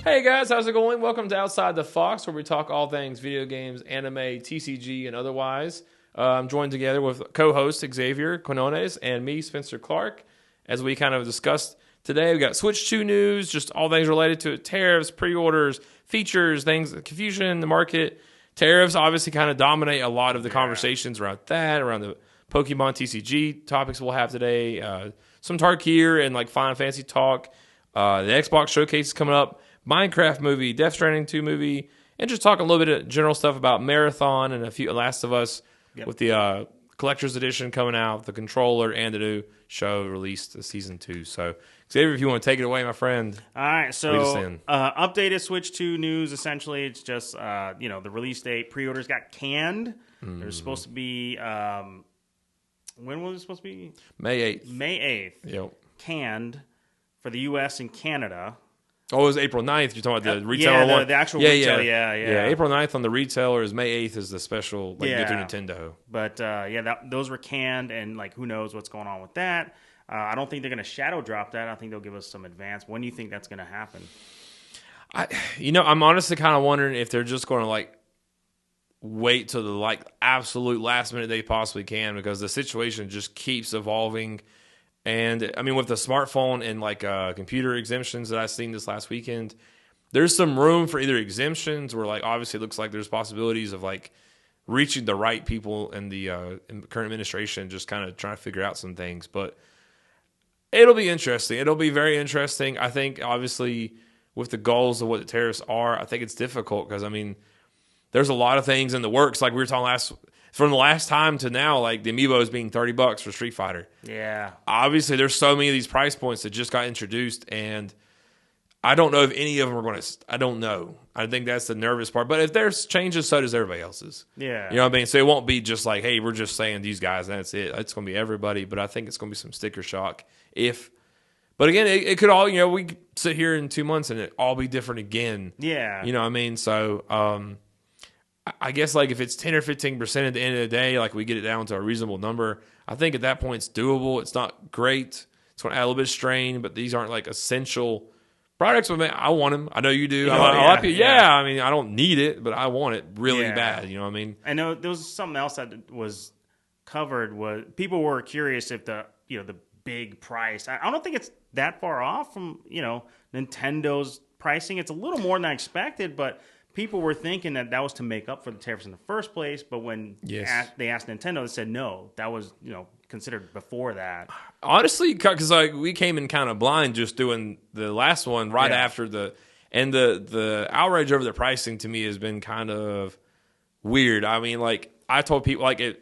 Hey guys, how's it going? Welcome to Outside the Fox, where we talk all things video games, anime, TCG, and otherwise. I'm joined together with co-host Xhavier Quinones and me, Spencer Clark, as we kind of discussed today. We got Switch 2 news, just all things related to it, tariffs, pre-orders, features, things, confusion in the market. Tariffs obviously kind of dominate a lot of the conversations around that, around the Pokemon TCG topics we'll have today. Some Tarkir and like Final Fantasy talk. The Xbox showcase is coming up. Minecraft movie, Death Stranding 2 movie, and just talking a little bit of general stuff about Marathon and a few Last of Us with the collector's edition coming out, the controller, and the new show released this season 2. So, Xavier, if you want to take it away, my friend. All right, so updated Switch 2 news. Essentially, it's just the release date. Pre-orders got canned. There's supposed to be when was it supposed to be? May 8th. May 8th. Yep. Canned for the U.S. and Canada. Oh, it was April 9th. You're talking about the retailer one? The actual retail, yeah. April 9th on the retailer is May 8th is the special, get through Nintendo. But, those were canned, and, who knows what's going on with that. I don't think they're going to shadow drop that. I think they'll give us some advance. When do you think that's going to happen? I'm honestly kind of wondering if they're just going to, wait till the, absolute last minute they possibly can, because the situation just keeps evolving. And, I mean, with the smartphone and, computer exemptions that I've seen this last weekend, there's some room for either exemptions or, obviously it looks like there's possibilities of, reaching the right people in the current administration, just kind of trying to figure out some things. But it'll be interesting. It'll be very interesting. I think, obviously, with the goals of what the tariffs are, I think it's difficult because, I mean, there's a lot of things in the works. Like we were talking from the last time to now, the amiibos being $30 for Street Fighter. Yeah. Obviously, there's so many of these price points that just got introduced, and I don't know if any of them are going to. I don't know. I think that's the nervous part. But if there's changes, so does everybody else's. Yeah. You know what I mean? So it won't be just hey, we're just saying these guys, and that's it. It's going to be everybody. But I think it's going to be some sticker shock. But again, it could all. We could sit here in 2 months and it all be different again. Yeah. You know what I mean? So. I guess if it's 10 or 15% at the end of the day, we get it down to a reasonable number, I think at that point it's doable. It's not great. It's going to add a little bit of strain, but these aren't essential products. But I want them. I know you do. I mean, I don't need it, but I want it really bad. You know what I mean? I know there was something else that was covered. Was people were curious if the big price. I don't think it's that far off from Nintendo's pricing. It's a little more than I expected, but people were thinking that was to make up for the tariffs in the first place, but when they asked Nintendo, they said no, that was considered before that. Honestly, because we came in kind of blind just doing the last one right after the outrage over the pricing to me has been kind of weird. I mean, I told people there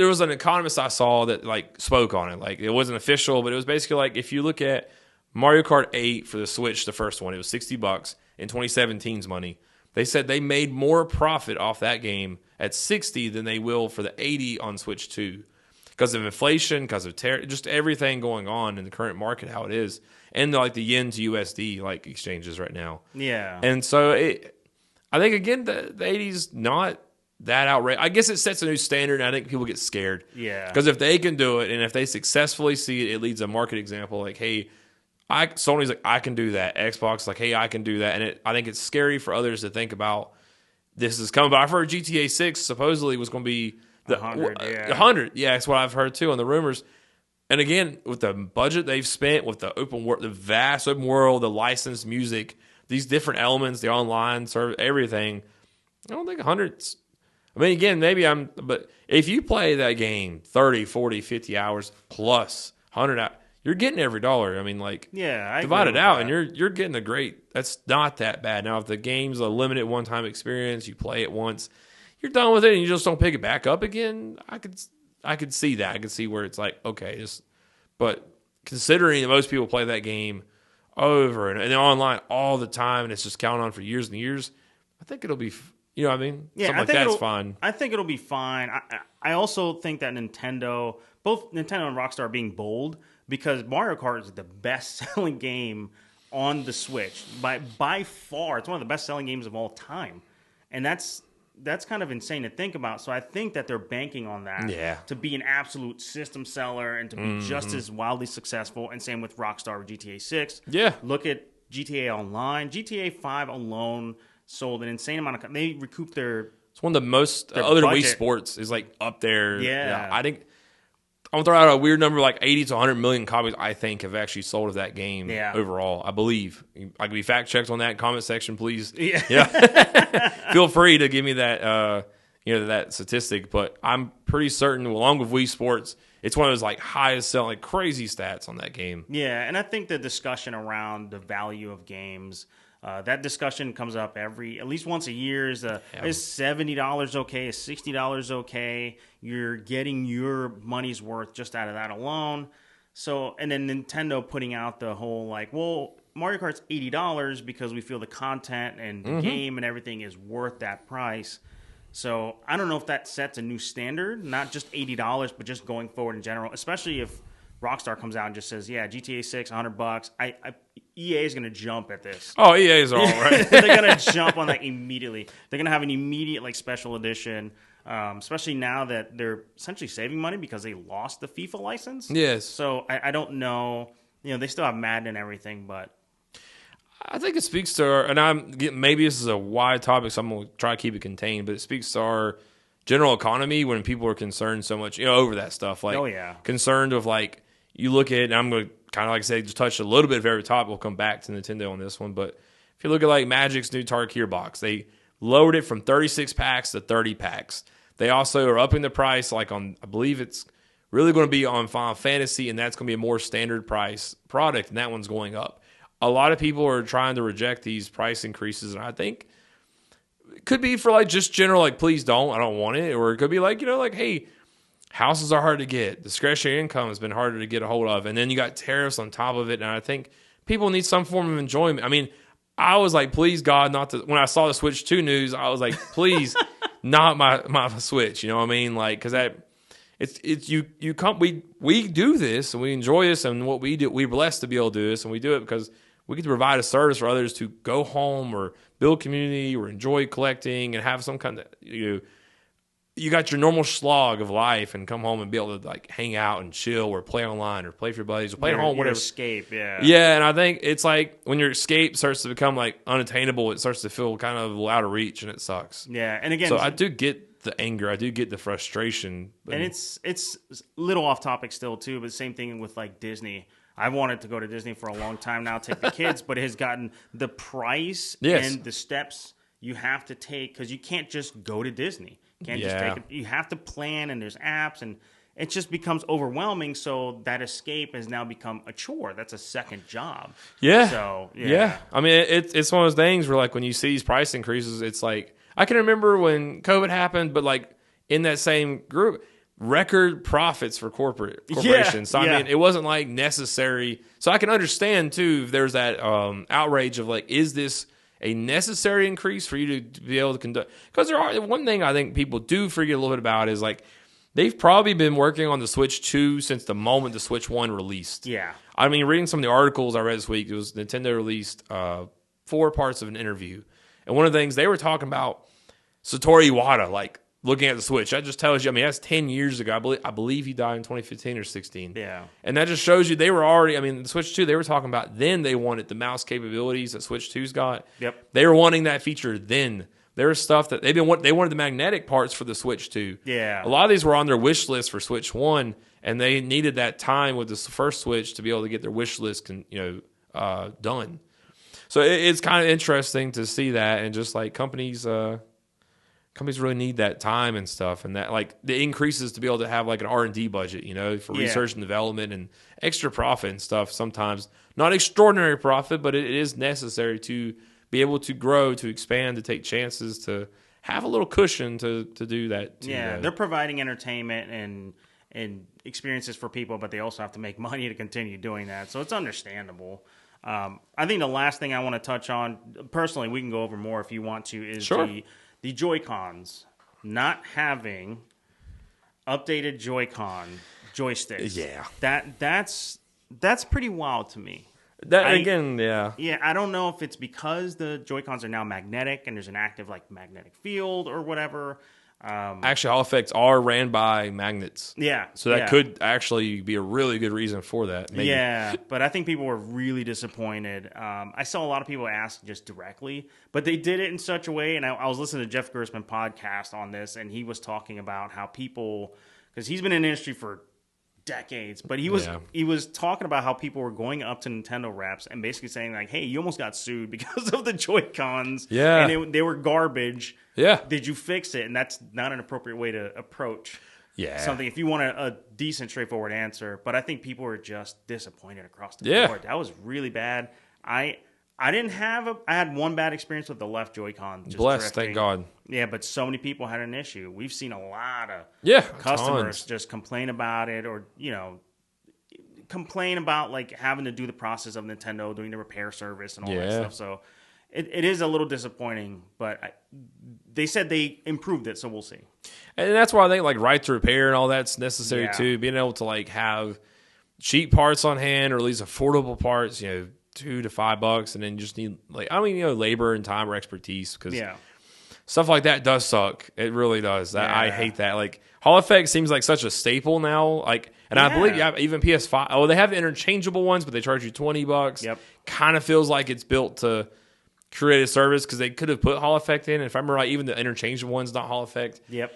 was an economist I saw that spoke on it. It wasn't official, but it was basically if you look at Mario Kart 8 for the Switch, the first one, it was $60 in 2017's money. They said they made more profit off that game at 60 than they will for the 80 on Switch 2 because of inflation, because of just everything going on in the current market, how it is, and the yen to USD exchanges right now. Yeah. And so I think, again, the 80's not that outrageous. I guess it sets a new standard, and I think people get scared. Yeah. Because if they can do it, and if they successfully see it, it leads a market example hey, Sony's I can do that. Xbox hey, I can do that. And I think it's scary for others to think about this is coming. But I've heard GTA 6 supposedly was going to be the 100. 100. Yeah, that's what I've heard too on the rumors. And again, with the budget they've spent, with the open world, the vast open world, the licensed music, these different elements, the online service, everything, I don't think 100's. I mean, again, but if you play that game 30, 40, 50 hours plus 100 hours, you're getting every dollar. I mean, divide it out, and you're getting a great. That's not that bad. Now, if the game's a limited one-time experience, you play it once, you're done with it, and you just don't pick it back up again. I could see that. I could see where it's okay, but considering that most people play that game over and online all the time, and it's just counted on for years and years, I think it'll be. You know what I mean? Yeah, something that's fine. I think it'll be fine. I also think that both Nintendo and Rockstar are being bold. Because Mario Kart is the best-selling game on the Switch by far. It's one of the best-selling games of all time, and that's kind of insane to think about. So I think that they're banking on that to be an absolute system seller and to be just as wildly successful. And same with Rockstar with GTA 6. Yeah, look at GTA Online. GTA 5 alone sold an insane amount of. They recouped their. It's one of the most other than Wii Sports is like up there. Yeah. I think I'm gonna throw out a weird number like 80 to 100 million copies. I think have actually sold of that game overall. I believe I can be fact checked on that. Comment section, please. Yeah. Feel free to give me that that statistic. But I'm pretty certain, along with Wii Sports, it's one of those like highest selling, like crazy stats on that game. Yeah, and I think the discussion around the value of games. That discussion comes up at least once a year. Is $70 okay? Is $60 okay? You're getting your money's worth just out of that alone. So, and then Nintendo putting out the whole like, well, Mario Kart's $80 because we feel the content and the game and everything is worth that price. So I don't know if that sets a new standard, not just $80, but just going forward in general, especially if Rockstar comes out and just says, yeah, GTA 6, $100. EA is going to jump at this. Oh, EA is all right. They're going to jump on that immediately. They're going to have an immediate like special edition, especially now that they're essentially saving money because they lost the FIFA license. Yes. So I don't know. They still have Madden and everything, but I think it speaks to our, and maybe this is a wide topic, so I'm going to try to keep it contained, but it speaks to our general economy when people are concerned so much, over that stuff. Like, concerned with like, you look at, and I'm going to kind of like I say, just touch a little bit of every topic. We'll come back to Nintendo on this one. But if you look at like Magic's new Target Gear box, they lowered it from 36 packs to 30 packs. They also are upping the price like on, I believe it's really going to be on Final Fantasy, and that's going to be a more standard price product, and that one's going up. A lot of people are trying to reject these price increases, and I think it could be for like just general, like, please don't, I don't want it. Or it could be like, like, hey, houses are hard to get. Discretionary income has been harder to get a hold of. And then you got tariffs on top of it. And I think people need some form of enjoyment. I mean, I was like, please, God, not to. When I saw the Switch 2 news, I was like, please, not my Switch. You know what I mean? Like, because you come, we do this and we enjoy this. And what we do, we're blessed to be able to do this. And we do it because we get to provide a service for others to go home or build community or enjoy collecting and have some kind of, you got your normal slog of life and come home and be able to like hang out and chill or play online or play for your buddies or play at home, whatever. Escape, yeah. Yeah, and I think it's like when your escape starts to become like unattainable, it starts to feel kind of out of reach and it sucks. Yeah, and again, so I do get the anger, I do get the frustration, and it's a little off topic still too, but same thing with like Disney. I've wanted to go to Disney for a long time now, take the kids, but it has gotten the price and the steps you have to take because you can't just go to Disney. You can't just take it. You have to plan, and there's apps, and it just becomes overwhelming. So that escape has now become a chore. That's a second job. Yeah. So yeah. I mean, it's one of those things where like when you see these price increases, it's like I can remember when COVID happened, but like in that same group, record profits for corporations. Yeah, so I mean, it wasn't like necessary. So I can understand too if there's that outrage of like, is this a necessary increase for you to be able to conduct? Because one thing I think people do forget a little bit about is like they've probably been working on the Switch 2 since the moment the Switch 1 released. Yeah. I mean, reading some of the articles I read this week, it was Nintendo released 4 parts of an interview. And one of the things they were talking about, Satoru Iwata, like looking at the Switch, that just tells you, I mean, that's 10 years ago. I believe he died in 2015 or 16. Yeah. And that just shows you they were already, I mean, the Switch 2, they were talking about then they wanted the mouse capabilities that Switch 2's got. Yep. They were wanting that feature then. There was stuff that they wanted the magnetic parts for the Switch 2. Yeah. A lot of these were on their wish list for Switch 1, and they needed that time with the first Switch to be able to get their wish list done. So it's kind of interesting to see that, and just like companies really need that time and stuff, and that like the increases to be able to have like an R&D budget, for research and development and extra profit and stuff. Sometimes not extraordinary profit, but it is necessary to be able to grow, to expand, to take chances, to have a little cushion to do that. They're providing entertainment and experiences for people, but they also have to make money to continue doing that. So it's understandable. I think the last thing I want to touch on, personally, we can go over more if you want to, is the Joy-Cons not having updated Joy-Con joysticks. Yeah. That's pretty wild to me. Yeah, I don't know if it's because the Joy-Cons are now magnetic and there's an active like magnetic field or whatever. Actually, Hall effects are ran by magnets. Yeah. So that could actually be a really good reason for that. Maybe. Yeah, but I think people were really disappointed. I saw a lot of people ask just directly, but they did it in such a way, and I was listening to Jeff Gerstmann podcast on this, and he was talking about how people, because he's been in the industry for decades, but he was talking about how people were going up to Nintendo reps and basically saying like, "Hey, you almost got sued because of the Joy-Cons. Yeah, and they were garbage. Yeah, did you fix it?" And that's not an appropriate way to approach something if you want a decent, straightforward answer. But I think people were just disappointed across the board. That was really bad. I had one bad experience with the left Joy-Con. Blessed, drifting. thank God. Yeah, but so many people had an issue. We've seen a lot of customers just complain about it, or complain about like having to do the process of Nintendo doing the repair service and all that stuff. So it is a little disappointing, but they said they improved it, so we'll see. And that's why I think like right to repair and all that's necessary too. Being able to like have cheap parts on hand, or at least affordable parts, $2 to $5, and then just need labor and time or expertise, because stuff like that does suck. It really does. I hate that. Like Hall effect seems like such a staple now. Like, and I believe even PS5. Oh, they have the interchangeable ones, but they charge you $20. Yep. Kind of feels like it's built to create a service, because they could have put Hall effect in. And if I remember right, even the interchangeable ones not Hall effect. Yep.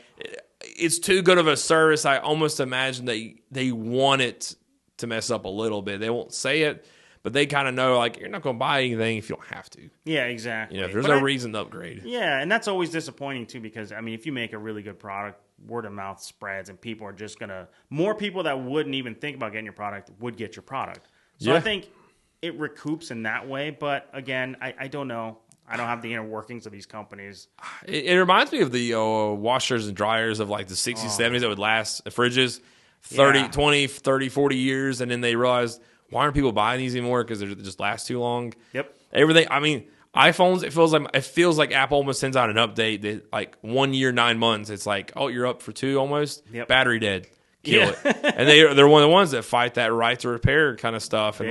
It's too good of a service. I almost imagine they want it to mess up a little bit. They won't say it, but they kind of know, like, you're not going to buy anything if you don't have to. Yeah, exactly. If there's no reason to upgrade. Yeah, and that's always disappointing, too, because, I mean, if you make a really good product, word of mouth spreads, and people are just going to... More people that wouldn't even think about getting your product would get your product. So I think it recoups in that way, but, again, I don't know. I don't have the inner workings of these companies. It reminds me of the washers and dryers of, like, the 60s, 70s that would last, fridges, 20, 30, 40 years, and then they realized... Why aren't people buying these anymore? Because they just last too long. Yep. Everything. I mean, iPhones. It feels like Apple almost sends out an update that like 1 year, 9 months. It's like, oh, you're up for 2 almost. Yep. Battery dead. Kill it. And they're one of the ones that fight that right to repair kind of stuff. And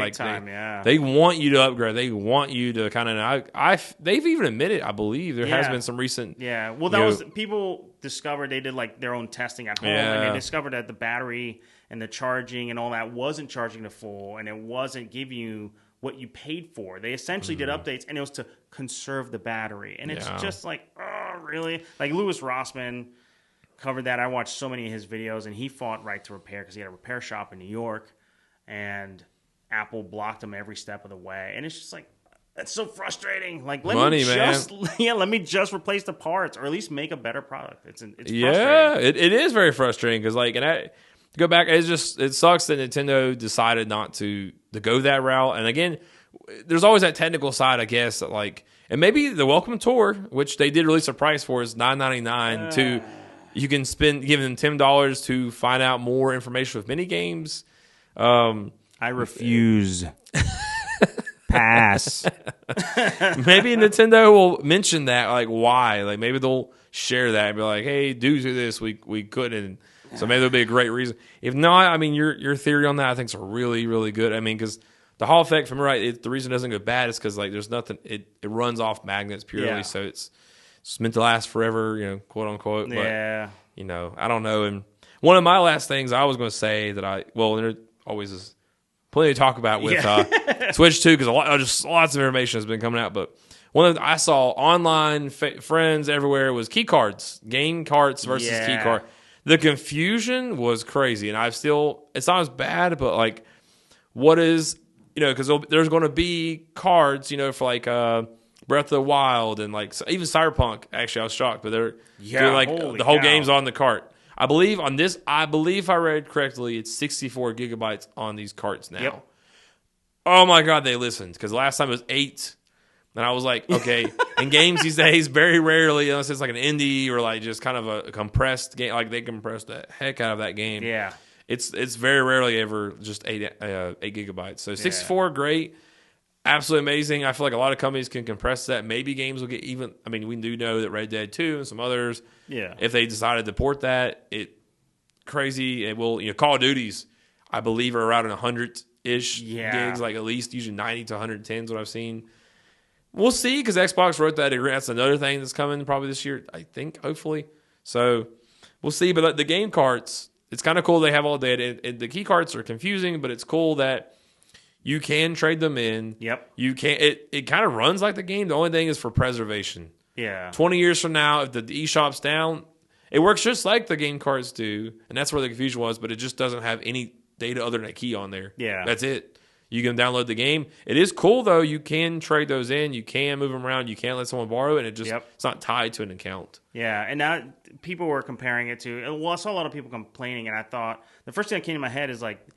they want you to upgrade. They want you to kind of. They've even admitted, I believe, there has been some recent. Yeah. Well, that was people discovered. They did like their own testing at home, and they discovered that the battery and the charging and all that wasn't charging to full, and it wasn't giving you what you paid for. They essentially did updates, and it was to conserve the battery. And it's just like, oh, really? Like Louis Rossmann covered that. I watched so many of his videos, and he fought right to repair because he had a repair shop in New York, and Apple blocked him every step of the way. And it's just like, that's so frustrating. Like, let me just replace the parts, or at least make a better product. It's frustrating. It is very frustrating, because like, to go back, it sucks that Nintendo decided not to go that route. And again, there's always that technical side, I guess, that like, and maybe the Welcome Tour, which they did release a price for, is $9.99 to you can give them $10 to find out more information with mini games. I refuse. Pass. Maybe Nintendo will mention that, like why, like maybe they'll share that and be like, hey, due to this, we couldn't. So maybe there'll be a great reason. If not, I mean, your theory on that I think is really, really good. I mean, because the Hall effect, from right, the reason it doesn't go bad is because like there's nothing. It runs off magnets purely, so it's meant to last forever, quote unquote. Yeah. But, I don't know. And one of my last things I was going to say that there always is plenty to talk about with Switch 2, because lots of information has been coming out. But one of I saw online friends everywhere was key cards, game carts versus key card. The confusion was crazy, and it's not as bad, but like, what is, because there's going to be cards, for like Breath of the Wild and like even Cyberpunk. Actually, I was shocked, but they're like the whole game's on the cart. I believe if I read correctly, it's 64 gigabytes on these carts now. Yep. Oh my God, they listened, because last time it was 8. And I was like, okay, in games these days, very rarely, unless it's like an indie or like just kind of a compressed game, like they compress the heck out of that game. Yeah. It's very rarely ever just 8 gigabytes. So 64, great. Absolutely amazing. I feel like a lot of companies can compress that. Maybe games will get even, I mean, we do know that Red Dead 2 and some others, if they decided to port that, crazy. It will, Call of Duties, I believe, are around 100-ish gigs, like at least usually 90 to 110 is what I've seen. We'll see, because Xbox wrote that agreement. That's another thing that's coming probably this year, I think, hopefully. So we'll see. But like, the game carts, it's kind of cool they have all the data. The key carts are confusing, but it's cool that you can trade them in. Yep. You can. It kind of runs like the game. The only thing is for preservation. Yeah. 20 years from now, if the eShop's down, it works just like the game carts do, and that's where the confusion was. But it just doesn't have any data other than a key on there. Yeah. That's it. You can download the game. It is cool though. You can trade those in. You can move them around. You can't let someone borrow it. And it just it's not tied to an account. Yeah, and now people were comparing it to. Well, I saw a lot of people complaining, and I thought the first thing that came to my head is like,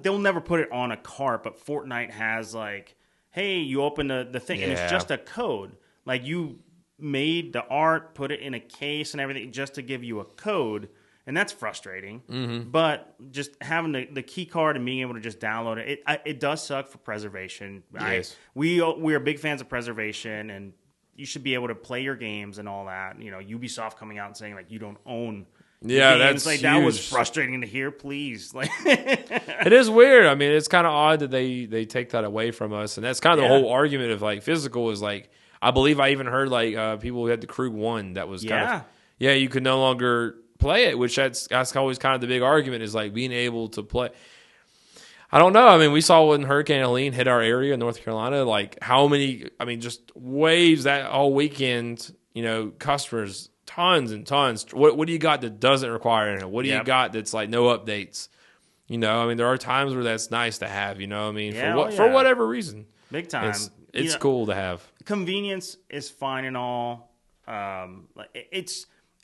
they'll never put it on a cart, but Fortnite has like, hey, you open the thing, and it's just a code. Like you made the art, put it in a case and everything just to give you a code. And that's frustrating, but just having the key card and being able to just download it does suck for preservation. Yes. We are big fans of preservation, and you should be able to play your games and all that. You know, Ubisoft coming out and saying like you don't own. Yeah, games. that's like huge. That was frustrating to hear. Please, like it is weird. I mean, it's kind of odd that they take that away from us, and that's kind of the whole argument of like physical is like. I believe I even heard like people who had the Krug 1 that was kind of you could no longer play it, which that's always kind of the big argument is like being able to play. I don't know. I mean, we saw when Hurricane Helene hit our area in North Carolina, like how many, I mean, just waves that all weekend, you know, customers, tons and tons. What do you got that doesn't require anything? What do you got that's like no updates? You know, I mean, there are times where that's nice to have, you know what I mean? For whatever reason. Big time. It's cool to have. Convenience is fine and all.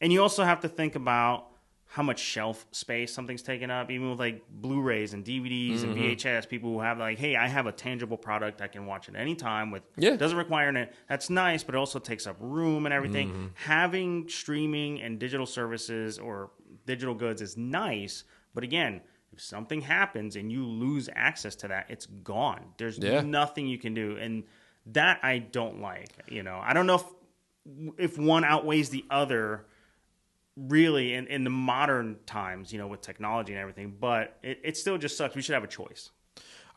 And you also have to think about how much shelf space something's taking up, even with like Blu-rays and DVDs and VHS. People who have like, hey, I have a tangible product I can watch at any time with doesn't require it. That's nice, but it also takes up room and everything. Having streaming and digital services or digital goods is nice, but again, if something happens and you lose access to that, it's gone. There's nothing you can do, and that I don't like. You know, I don't know if one outweighs the other. Really, in the modern times, you know, with technology and everything, but it still just sucks. We should have a choice.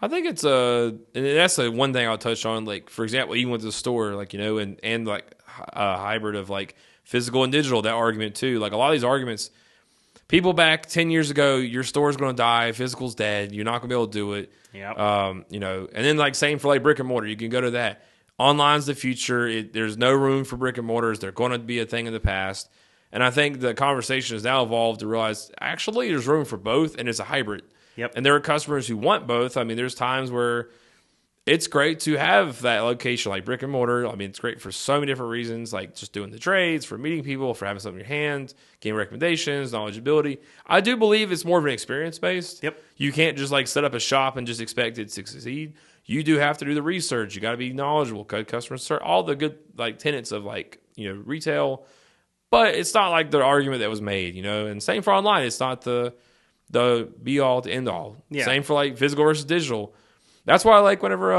I think it's and that's the one thing I'll touch on. Like, for example, even with the store, like, you know, and like a hybrid of like physical and digital, that argument too. Like a lot of these arguments, people back 10 years ago, your store's going to die, physical's dead, you're not going to be able to do it. Yep. You know, and then like same for like brick and mortar, you can go to that. Online's the future. There's no room for brick and mortars. They're going to be a thing in the past. And I think the conversation has now evolved to realize actually there's room for both, and it's a hybrid. Yep. And there are customers who want both. I mean, there's times where it's great to have that location like brick and mortar. I mean, it's great for so many different reasons, like just doing the trades, for meeting people, for having something in your hand, getting recommendations, knowledgeability. I do believe it's more of an experience-based. Yep. You can't just like set up a shop and just expect it to succeed. You do have to do the research. You got to be knowledgeable, customer service, all the good like tenets of like, you know, retail. But it's not like the argument that was made, you know. And same for online. It's not the be-all to end-all. Yeah. Same for, like, physical versus digital. That's why I like whenever,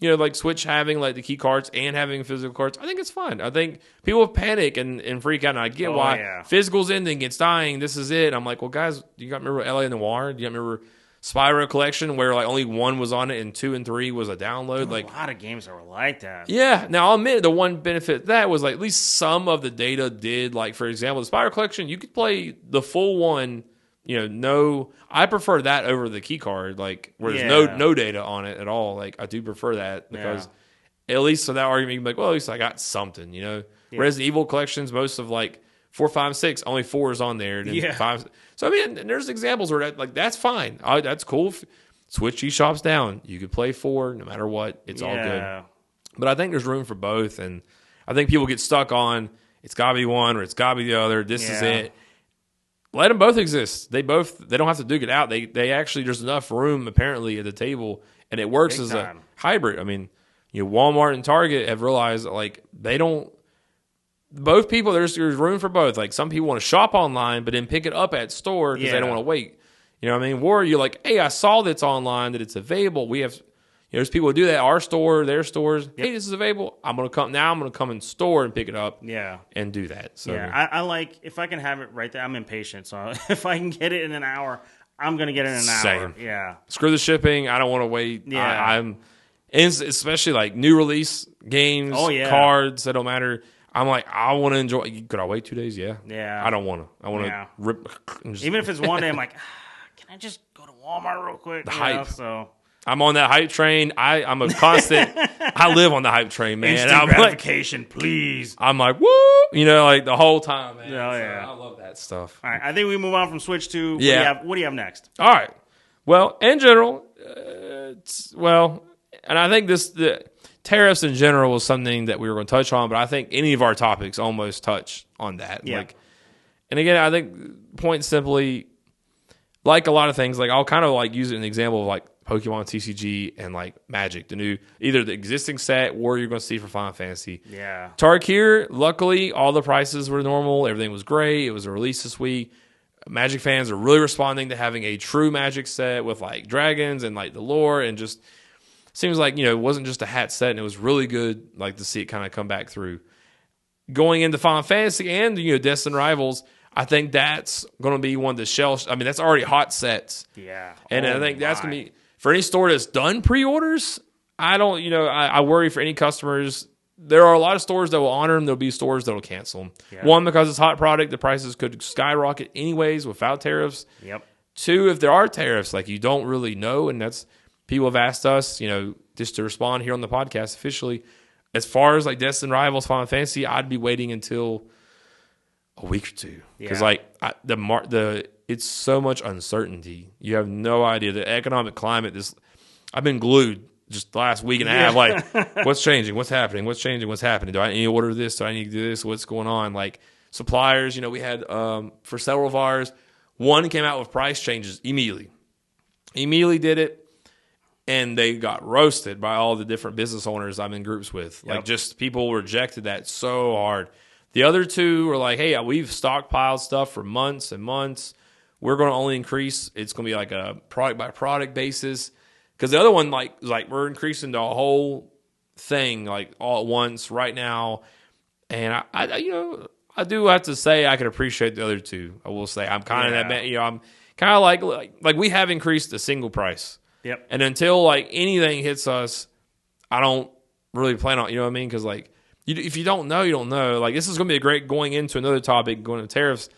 you know, like Switch having, like, the key cards and having physical cards. I think it's fun. I think people panic and freak out. And I get why physical's ending, it's dying, this is it. I'm like, well, guys, do you remember LA Noire? Do you remember Spyro Collection where, like, only 1 was on it and 2 and 3 was a download? Like a lot of games that were like that. Yeah. Now, I'll admit the one benefit of that was, like, at least some of the data did. Like, for example, the Spyro Collection, you could play the full one, you know, I prefer that over the key card, like, where there's no data on it at all. Like, I do prefer that because at least for that argument, you can be like, well, at least I got something, you know. Yeah. Resident Evil collections, most of, like, 4, 5, 6, only 4 is on there. And 5. So, I mean, there's examples where that, like, that's fine. That's cool. Switch eShops down. You could play 4 no matter what. It's all good. But I think there's room for both. And I think people get stuck on it's got to be one or it's got to be the other. This is it. Let them both exist. They don't have to duke it out. They actually, there's enough room apparently at the table. And it works as a hybrid. I mean, you know, Walmart and Target have realized that, like, they don't. Both people, there's room for both. Like, some people want to shop online, but then pick it up at store because they don't want to wait. You know what I mean? Or you're like, hey, I saw that's online, that it's available. We have, you know, there's people who do that. Our store, their stores. Hey, this is available. I'm going to come in store and pick it up. And do that. So I like, if I can have it right there, I'm impatient. So if I can get it in an hour, I'm going to get it in an hour. Yeah. Screw the shipping. I don't want to wait. Yeah. I'm especially like new release games, cards, that don't matter. I'm like, I want to enjoy. Could I wait 2 days? Yeah. Yeah. I don't want to. I want to rip. Even if it's one day, I'm like, can I just go to Walmart real quick? The hype. So I'm on that hype train. I'm a constant. I live on the hype train, man. Instant gratification, please. I'm like, woo, like the whole time, man. Oh, yeah. I love that stuff. All right, I think we move on from Switch to what do you have next? All right. Well, in general, and I think the tariffs in general was something that we were going to touch on, but I think any of our topics almost touch on that. Yeah. And again, I think point simply, like a lot of things, like I'll kind of like use it as an example of like Pokemon TCG and like Magic, either the existing set or you're going to see for Final Fantasy. Yeah. Tarkir, luckily, all the prices were normal. Everything was great. It was a release this week. Magic fans are really responding to having a true Magic set with like dragons and like the lore, and just seems like, it wasn't just a hat set, and it was really good like to see it kind of come back through. Going into Final Fantasy and Destined Rivals, I think that's going to be one of the shells. I mean, that's already hot sets. Yeah. And I think that's going to be, for any store that's done pre-orders, I don't, I worry for any customers. There are a lot of stores that will honor them. There'll be stores that will cancel them. Yeah. One, because it's hot product, the prices could skyrocket anyways without tariffs. Yep. Two, if there are tariffs, like you don't really know, and that's, people have asked us, just to respond here on the podcast officially. As far as like Destined Rivals, Final Fantasy, I'd be waiting until a week or two, because it's so much uncertainty. You have no idea the economic climate. I've been glued just the last week and a half. Like, what's changing? What's happening? What's changing? What's happening? Do I need to order this? Do I need to do this? What's going on? Like suppliers, we had for several of ours, one came out with price changes immediately. Immediately did it. And they got roasted by all the different business owners I'm in groups with. Yep. Like, just people rejected that so hard. The other two were like, hey, we've stockpiled stuff for months and months. We're going to only increase. It's going to be like a product by product basis. Because the other one, like we're increasing the whole thing like all at once right now. And I do have to say I can appreciate the other two. I will say I'm kind of that bad. I'm kind of like we have increased the single price. Yep. And until like anything hits us, I don't really plan on, because like if you don't know, you don't know. Like, this is going to be a great going into another topic, going to tariffs.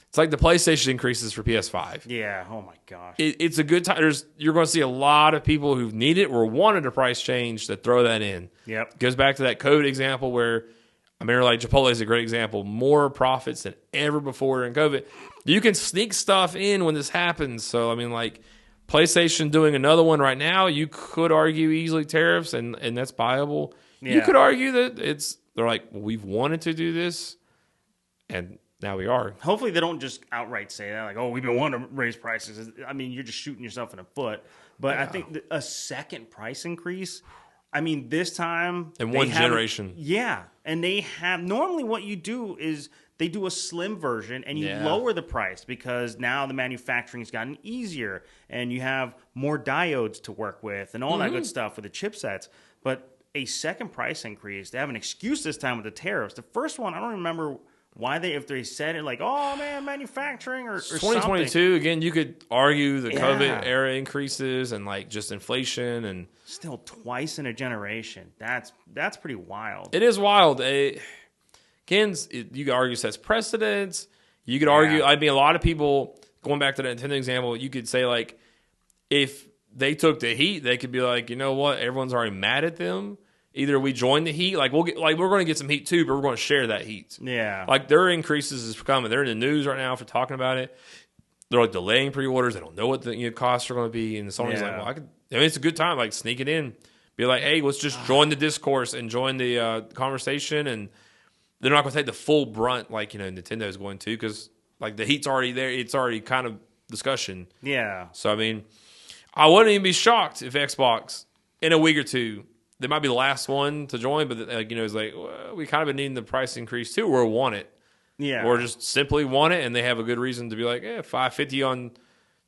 It's like the PlayStation increases for PS5. Yeah. Oh my gosh. It's a good time. You're going to see a lot of people who need it or wanted a price change to throw that in. Yep. It goes back to that COVID example where I mean, like Chipotle is a great example. More profits than ever before during COVID. You can sneak stuff in when this happens. So I mean, like, PlayStation doing another one right now, you could argue easily tariffs, and that's viable. Yeah. You could argue that they're like, well, we've wanted to do this, and now we are. Hopefully they don't just outright say that, like, oh, we've been wanting to raise prices. I mean, you're just shooting yourself in the foot. But I think a second price increase, I mean, this time... in one generation. Yeah. And they have... normally what you do is... they do a slim version and you lower the price because now the manufacturing's gotten easier and you have more diodes to work with and all that good stuff with the chipsets. But a second price increase, they have an excuse this time with the tariffs. The first one, I don't remember why if they said it like, oh man, manufacturing or 2022, something. again, you could argue the COVID era increases and like just inflation and still twice in a generation. That's pretty wild. It is wild. Again, you could argue sets precedents. You could argue, I mean, a lot of people, going back to the Nintendo example, you could say, like, if they took the heat, they could be like, you know what, everyone's already mad at them. Either we join the heat, like we're going to get some heat too, but we're going to share that heat. Yeah. Like, their increases is coming. They're in the news right now for talking about it. They're like delaying pre-orders. They don't know what the costs are going to be. And Sony's like, well, I mean, it's a good time, like, sneak it in. Be like, hey, let's just join the discourse and join the conversation, and they're not going to take the full brunt like, Nintendo is going to, because, like, the heat's already there. It's already kind of discussion. Yeah. So, I mean, I wouldn't even be shocked if Xbox, in a week or two, they might be the last one to join, but, like, it's like, well, we kind of been needing the price increase too, or want it. Yeah. Or just simply want it, and they have a good reason to be like, $550 on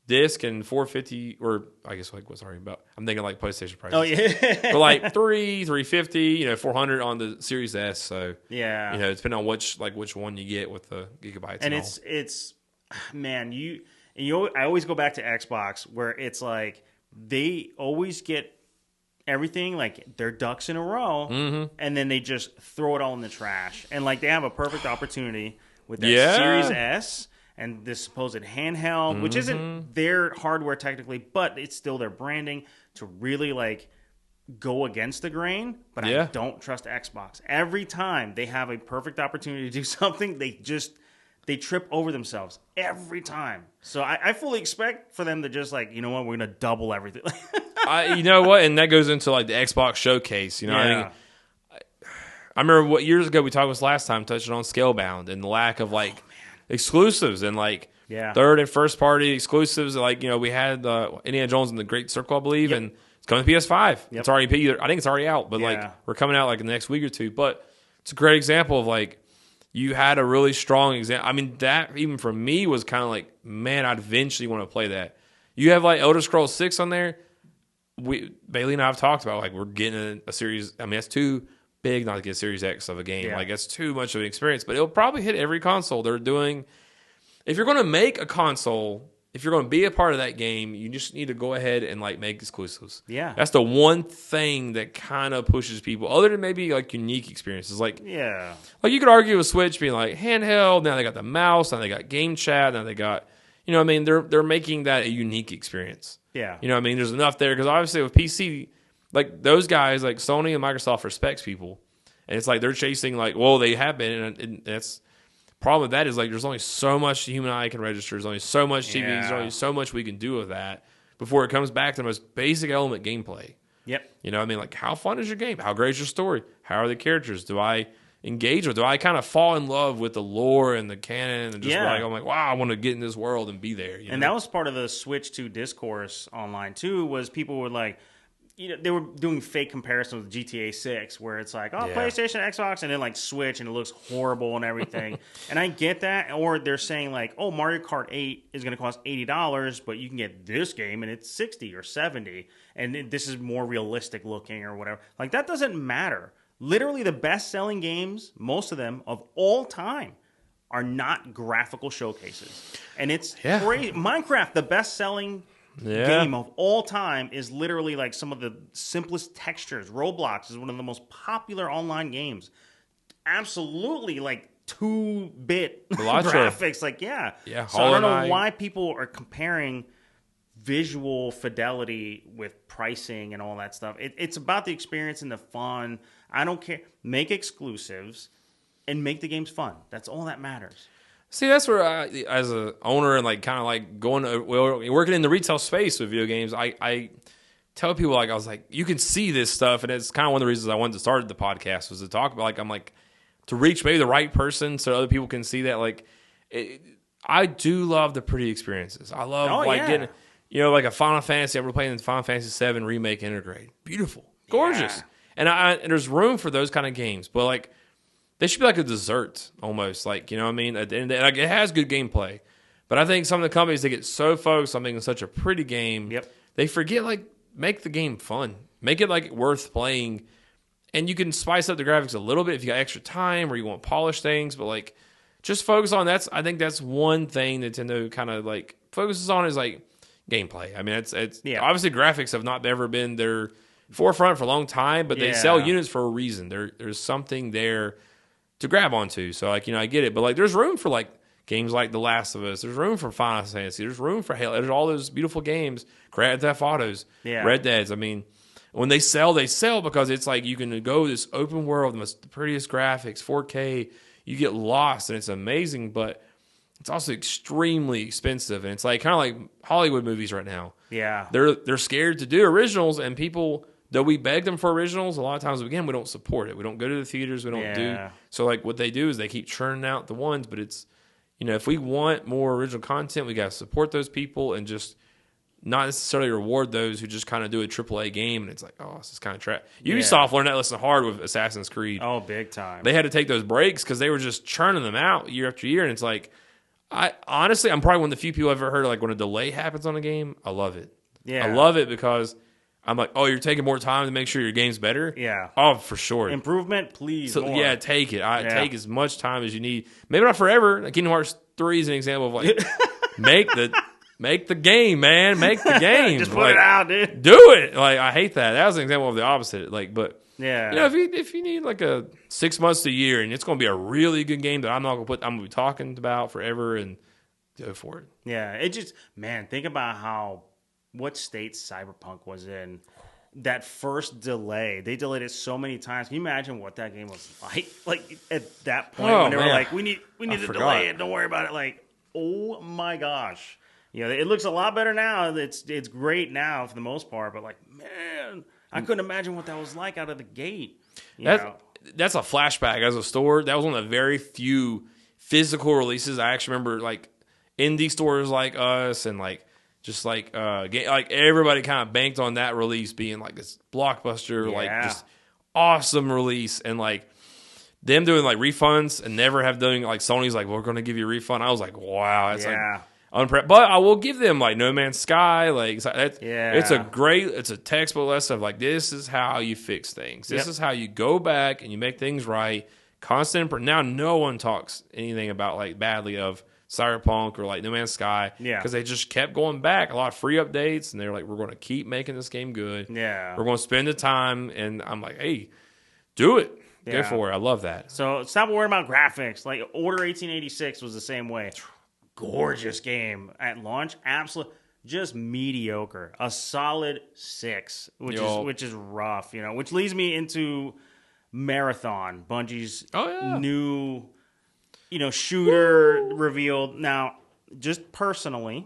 disc and $450, or I guess, like, what's already about? I'm thinking like PlayStation prices. Oh yeah, but like $350, $400 on the Series S. So yeah, depending on which one you get with the gigabytes. And it's man, I always go back to Xbox where it's like they always get everything, like they're ducks in a row, and then they just throw it all in the trash. And like they have a perfect opportunity with that Series S and this supposed handheld, which isn't their hardware technically, but it's still their branding to really like go against the grain. But I don't trust Xbox. Every time they have a perfect opportunity to do something, they trip over themselves every time. So I fully expect for them to just like, you know what, we're going to double everything. You know what? And that goes into like the Xbox showcase. You know, I remember years ago we talked about last time, touching on Scalebound and the lack of like exclusives and like third and first party exclusives. Like, you know, we had Indiana Jones and the Great Circle, I believe, and it's coming to PS5. It's already, I think it's already out, but like we're coming out like in the next week or two. But it's a great example of like, you had a really strong example. I mean, that even for me was kind of like, man, I'd eventually want to play that. You have like Elder Scrolls 6 on there. Bailey and I have talked about like we're getting a series. I mean, that's too big not to get a Series X of a game. Like that's too much of an experience. But it'll probably hit every console. They're doing. If you're going to make a console, if you're going to be a part of that game, you just need to go ahead and like make exclusives. Yeah, that's the one thing that kind of pushes people, other than maybe like unique experiences. Like like you could argue with Switch being like handheld. Now they got the mouse. Now they got game chat. Now they got, you know what I mean, they're making that a unique experience. Yeah, you know what I mean. There's enough there because obviously with PC, like those guys, like Sony and Microsoft respects people, and it's like they're chasing like, well, they have been, and that's. Problem with that is like there's only so much the human eye can register. There's only so much TV. There's only so much we can do with that before it comes back to the most basic element, gameplay. Yep. You know what I mean? Like, how fun is your game? How great is your story? How are the characters? Do I engage with? Do I kind of fall in love with the lore and the canon and just like, I'm like, wow, I want to get in this world and be there. You know? That was part of the Switch 2 discourse online too, was people were like, you know, they were doing fake comparisons with GTA 6 where it's like, oh, PlayStation, Xbox, and then like Switch, and it looks horrible and everything. And I get that. Or they're saying like, oh, Mario Kart 8 is going to cost $80, but you can get this game and it's 60 or 70, and this is more realistic looking or whatever. Like, that doesn't matter. Literally the best-selling games, most of them, of all time, are not graphical showcases. And it's crazy. Minecraft, the best-selling game of all time, is literally like some of the simplest textures. Roblox is one of the most popular online games. Absolutely like 2-bit graphics. Like, so I don't know why people are comparing visual fidelity with pricing and all that stuff. It's about the experience and the fun. I don't care. Make exclusives and make the games fun. That's all that matters. See, that's where I, as an owner and like kind of like working in the retail space with video games, I tell people, like, I was like, you can see this stuff, and it's kind of one of the reasons I wanted to start the podcast was to talk about, like, I'm like, to reach maybe the right person so other people can see that. Like, I do love the pretty experiences. I love getting, you know, like a Final Fantasy. We're playing Final Fantasy VII Remake Integrate. Beautiful, gorgeous, and there's room for those kind of games, but like. They should be like a dessert almost, like, you know what I mean? At the end, like, it has good gameplay. But I think some of the companies, they get so focused on making such a pretty game, they forget, like, make the game fun. Make it, like, worth playing. And you can spice up the graphics a little bit if you got extra time or you want to polish things. But, like, just focus on I think that's one thing Nintendo kind of, like, focuses on is, like, gameplay. I mean, it's obviously graphics have not ever been their forefront for a long time, but they sell units for a reason. There's something there to grab onto. So, like, you know, I get it. But, like, there's room for, like, games like The Last of Us. There's room for Final Fantasy. There's room for Halo. There's all those beautiful games. Grand Theft Autos. Red Deads. I mean, when they sell because it's like you can go this open world, the prettiest graphics, 4K. You get lost, and it's amazing, but it's also extremely expensive. And it's like kind of like Hollywood movies right now. Yeah. They're scared to do originals, and people... Though we beg them for originals, a lot of times, again, we don't support it. We don't go to the theaters. We don't do... So, like, what they do is they keep churning out the ones, but it's... You know, if we want more original content, we got to support those people and just not necessarily reward those who just kind of do a AAA game, and it's like, oh, this is kind of trash. Ubisoft learned that lesson hard with Assassin's Creed. Oh, big time. They had to take those breaks because they were just churning them out year after year, and it's like... I'm probably one of the few people I've ever heard, like, when a delay happens on a game, I love it. Yeah. I love it because... I'm like, oh, you're taking more time to make sure your game's better? Yeah. Oh, for sure. Improvement, please. So, more. Yeah, take it. Take as much time as you need. Maybe not forever. Like Kingdom Hearts 3 is an example of like, make the Make the game, man. Make the game. Just put it out, dude. Do it. Like, I hate that. That was an example of the opposite. Like, but yeah, you know, if you need like a 6 months to a year, and it's going to be a really good game that I'm going to be talking about forever, and go for it. Yeah, it just, man, think about what state Cyberpunk was in. That first delay, they delayed it so many times. Can you imagine what that game was like? Like at that point, when they were like, "We need to delay it. Don't worry about it." Like, oh my gosh, it looks a lot better now. It's great now for the most part, but like, man, I couldn't imagine what that was like out of the gate. That's a flashback as a store. That was one of the very few physical releases I actually remember. Like indie stores like us and like. Just like everybody kind of banked on that release being like this blockbuster, like just awesome release, and like them doing like refunds and never have done like Sony's like we're going to give you a refund. I was like, wow, that's like but I will give them like No Man's Sky, like it's a textbook lesson of like this is how you fix things. This is how you go back and you make things right. Now no one talks anything about like badly of Cyberpunk or like No Man's Sky, because they just kept going back. A lot of free updates, and they're like, "We're going to keep making this game good. We're going to spend the time." And I'm like, "Hey, do it, go for it." I love that. So stop worrying about graphics. Like Order 1886 was the same way. Gorgeous game at launch, absolute, just mediocre. A solid 6, which is rough. Which leads me into Marathon, Bungie's new. Shooter revealed. Now, just personally,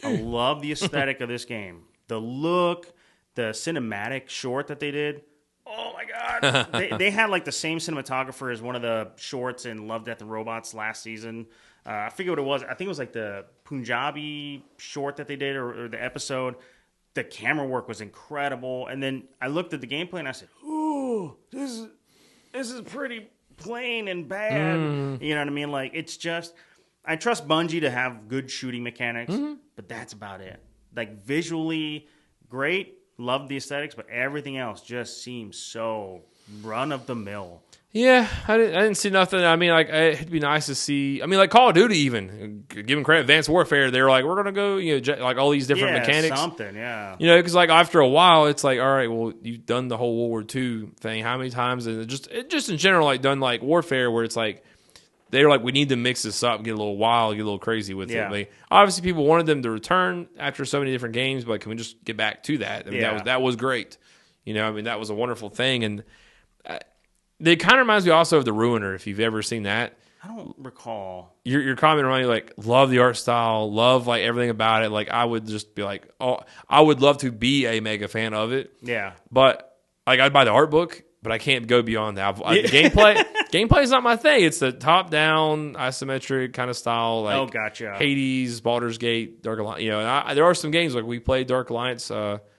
I love the aesthetic of this game. The look, the cinematic short that they did. Oh, my God. they had, like, the same cinematographer as one of the shorts in Love, Death, and Robots last season. I forget what it was. I think it was, like, the Punjabi short that they did or the episode. The camera work was incredible. And then I looked at the gameplay, and I said, ooh, this is pretty plain and bad. You know what I mean? Like, it's just, I trust Bungie to have good shooting mechanics, but that's about it. Like, visually great, love the aesthetics, but everything else just seems so run of the mill. Yeah, I didn't see nothing. I mean, like, it'd be nice to see. I mean, like Call of Duty, even give them credit. Advanced Warfare, they're like, we're gonna go, like all these different mechanics. Something, because like after a while, it's like, all right, well, you've done the whole World War II thing how many times, and it just in general, like done like Warfare, where it's like they're like, we need to mix this up, get a little wild, get a little crazy with it. Like, obviously, people wanted them to return after so many different games, but can we just get back to that? I mean, that was great. I mean, that was a wonderful thing, and. It kind of reminds me also of The Ruiner, if you've ever seen that. I don't recall. Your comment reminded me, like, love the art style, love, like, everything about it. Like, I would just be like, oh, I would love to be a mega fan of it. Yeah. But, like, I'd buy the art book, but I can't go beyond that. Gameplay is not my thing. It's the top-down, isometric kind of style. Like, oh, gotcha. Hades, Baldur's Gate, Dark Alliance. There are some games, like, we played Dark Alliance,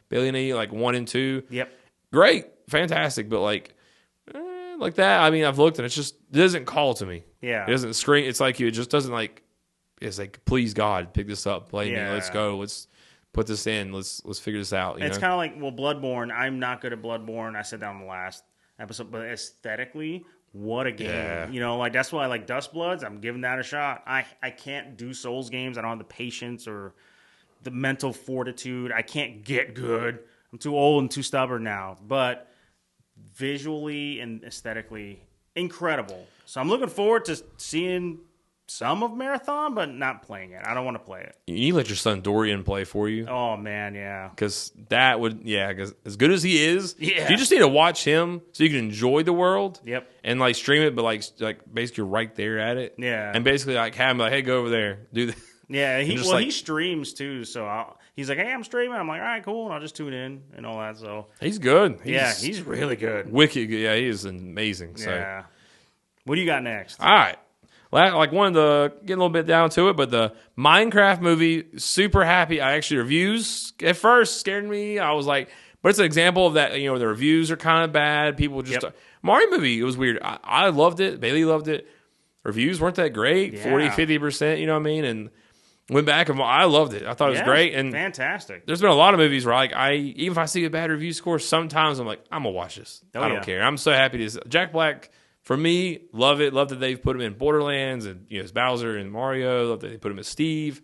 Billionaire, like, 1 and 2. Yep. Great. Fantastic. But, like that, I mean, I've looked and it doesn't call to me. Yeah. It doesn't scream. It's like it just doesn't like, it's like, please God, pick this up, play me, let's go, let's put this in, let's figure this out. It's kind of like, Bloodborne. I'm not good at Bloodborne. I said that on the last episode, but aesthetically, what a game. Yeah. Like that's why I like Dust Bloods. I'm giving that a shot. I can't do Souls games. I don't have the patience or the mental fortitude. I can't get good. I'm too old and too stubborn now. But visually and aesthetically incredible. So I'm looking forward to seeing some of Marathon, but not playing it. I don't want to play it. You need to let your son Dorian play for you. Oh, man, yeah. Because that would, because as good as he is, you just need to watch him so you can enjoy the world. Yep. And, like, stream it, but, like basically right there at it. Yeah. And basically, like, have him, like, hey, go over there, do this. Yeah, he streams, too, so he's like, hey, I'm streaming. I'm like, all right, cool, and I'll just tune in and all that, so. He's good. He's really good. Wicked good. Yeah, he is amazing. So. Yeah. What do you got next? All right. Like one of the, getting a little bit down to it, but the Minecraft movie, super happy. I actually, reviews at first scared me. I was like, but it's an example of that, the reviews are kind of bad. People just, Mario movie, it was weird. I loved it. Bailey loved it. Reviews weren't that great, 40, 50%, you know what I mean? And went back and I loved it. I thought it was great. And fantastic. There's been a lot of movies where like even if I see a bad review score, sometimes I'm like, I'm going to watch this. I don't care. I'm so happy to, Jack Black, for me, love it. Love that they've put him in Borderlands and as Bowser and Mario. Love that they put him as Steve.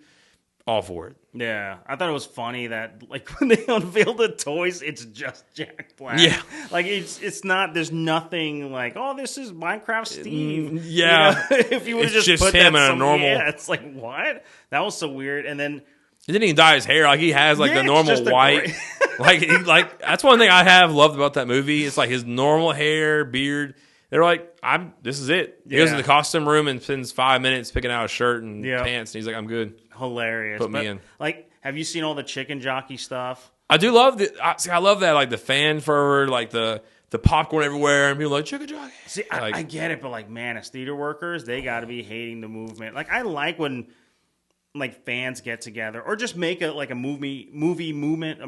all for it. Yeah, I thought it was funny that like when they unveiled the toys, it's just Jack Black. Yeah, like it's not. There's nothing like, oh, this is Minecraft Steve. Yeah, you know? If you would have just put him that in a normal. Yeah, it's like what? That was so weird. And then he didn't even dye his hair. Like he has like the normal white. like that's one thing I have loved about that movie. It's like his normal hair, beard. They're like, this is it. He goes to the costume room and spends 5 minutes picking out a shirt and pants, and he's like, I'm good. Hilarious. Put me in. Like, have you seen all the chicken jockey stuff? I do love I love that, like the fan fervor, like the popcorn everywhere, and people like chicken jockey. See, I get it, but like, man, as theater workers, they got to be hating the movement. Like, I like when like fans get together or just make a movie moment,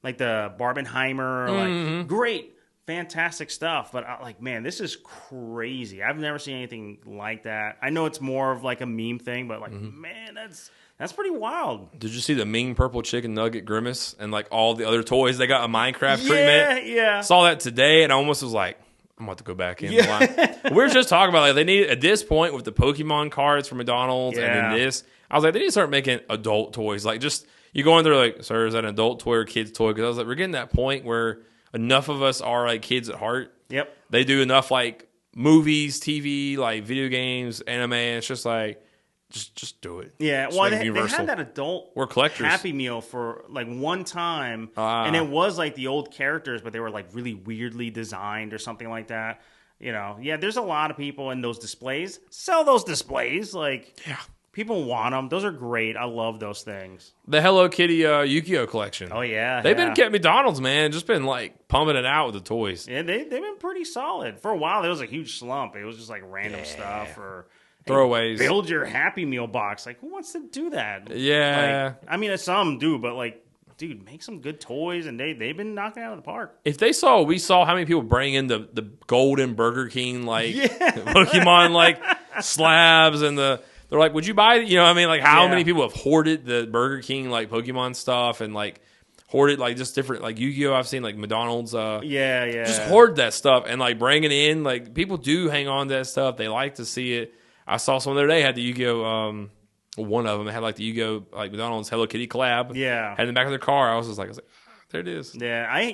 like the Barbenheimer, like great. Fantastic stuff, but like, man, this is crazy. I've never seen anything like that. I know it's more of like a meme thing, but like, man, that's pretty wild. Did you see the mean purple chicken nugget grimace and like all the other toys? They got a Minecraft treatment. Yeah. Saw that today, and I almost was like, I'm about to go back in the line. We were just talking about like they need at this point with the Pokemon cards from McDonald's and then this. I was like, they need to start making adult toys. Like just you go in there like, sir, is that an adult toy or kid's toy? Because I was like, we're getting to that point where enough of us are like kids at heart. Yep. They do enough like movies, TV, like video games, anime. And it's just like, just do it. Yeah. Just well, they had that adult We're collectors. Happy Meal for like one time, and it was like the old characters, but they were like really weirdly designed or something like that. You know, there's a lot of people in those displays. Sell those displays, like people want them. Those are great. I love those things. The Hello Kitty Yu-Gi-Oh collection. Oh yeah, they've been at McDonald's, man. Just been like pumping it out with the toys. Yeah, they've been pretty solid for a while. There was a huge slump. It was just like random stuff or throwaways. Build your Happy Meal box. Like, who wants to do that? Yeah, like, I mean, some do, but like, dude, make some good toys, and they've been knocking it out of the park. If we saw how many people bring in the golden Burger King like Pokemon like slabs and they're like, would you buy it? You know what I mean? Like how many people have hoarded the Burger King like Pokemon stuff and like hoarded like just different like Yu-Gi-Oh! I've seen like McDonald's just hoard that stuff and like bring it in. Like people do hang on to that stuff. They like to see it. I saw someone the other day had the Yu-Gi-Oh! One of them had like the Yu-Gi-Oh! Like McDonald's Hello Kitty collab. Yeah. Had in the back of their car. I was like, there it is. Yeah.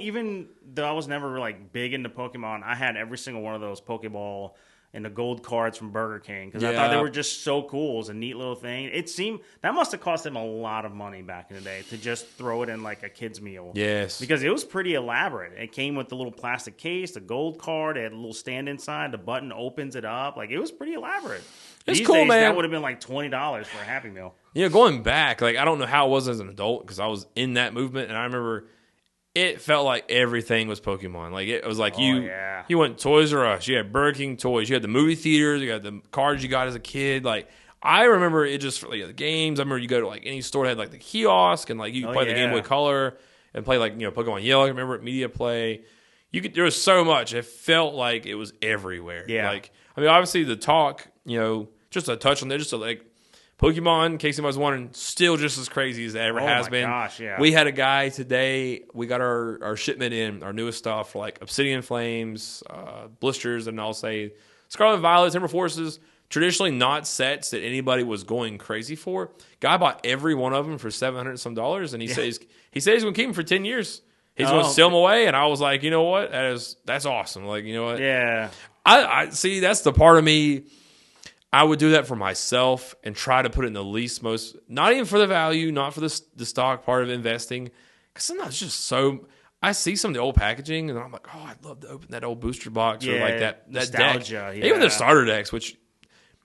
Though I was never like big into Pokemon, I had every single one of those Pokeball and the gold cards from Burger King because I thought they were just so cool. It was a neat little thing. It seemed that must have cost them a lot of money back in the day to just throw it in like a kid's meal. Yes. Because it was pretty elaborate. It came with the little plastic case, the gold card, it had a little stand inside, the button opens it up. Like it was pretty elaborate. It's These cool, days, man. That would have been like $20 for a Happy Meal. You know, going back, like I don't know how it was as an adult because I was in that movement, and I remember it felt like everything was Pokemon. Like it was like you went Toys R Us, you had Burger King toys, you had the movie theaters, you had the cards you got as a kid. Like I remember it just for like the games. I remember you go to like any store that had like the kiosk and like you could play the Game Boy Color and play like Pokemon Yellow. I remember at Media Play. There was so much. It felt like it was everywhere. Yeah. Like I mean, obviously the talk, just a touch on there, just to like Pokemon, in case anybody's wondering, still just as crazy as it ever has been. Gosh, yeah. We had a guy today, we got our shipment in, our newest stuff, for like Obsidian Flames, Blisters, and I'll say Scarlet Violet, Timber Forces, traditionally not sets that anybody was going crazy for. Guy bought every one of them for $700 some, and he says he's going to keep them for 10 years. He's going to sell them away, and I was like, you know what? That's awesome. Like, you know what? Yeah. I see, that's the part of me. I would do that for myself and try to put it in the least most, not even for the value, not for the stock part of investing. Because sometimes it's just so, I see some of the old packaging and I'm like, oh, I'd love to open that old booster box or like that nostalgia, deck. Even the starter decks, which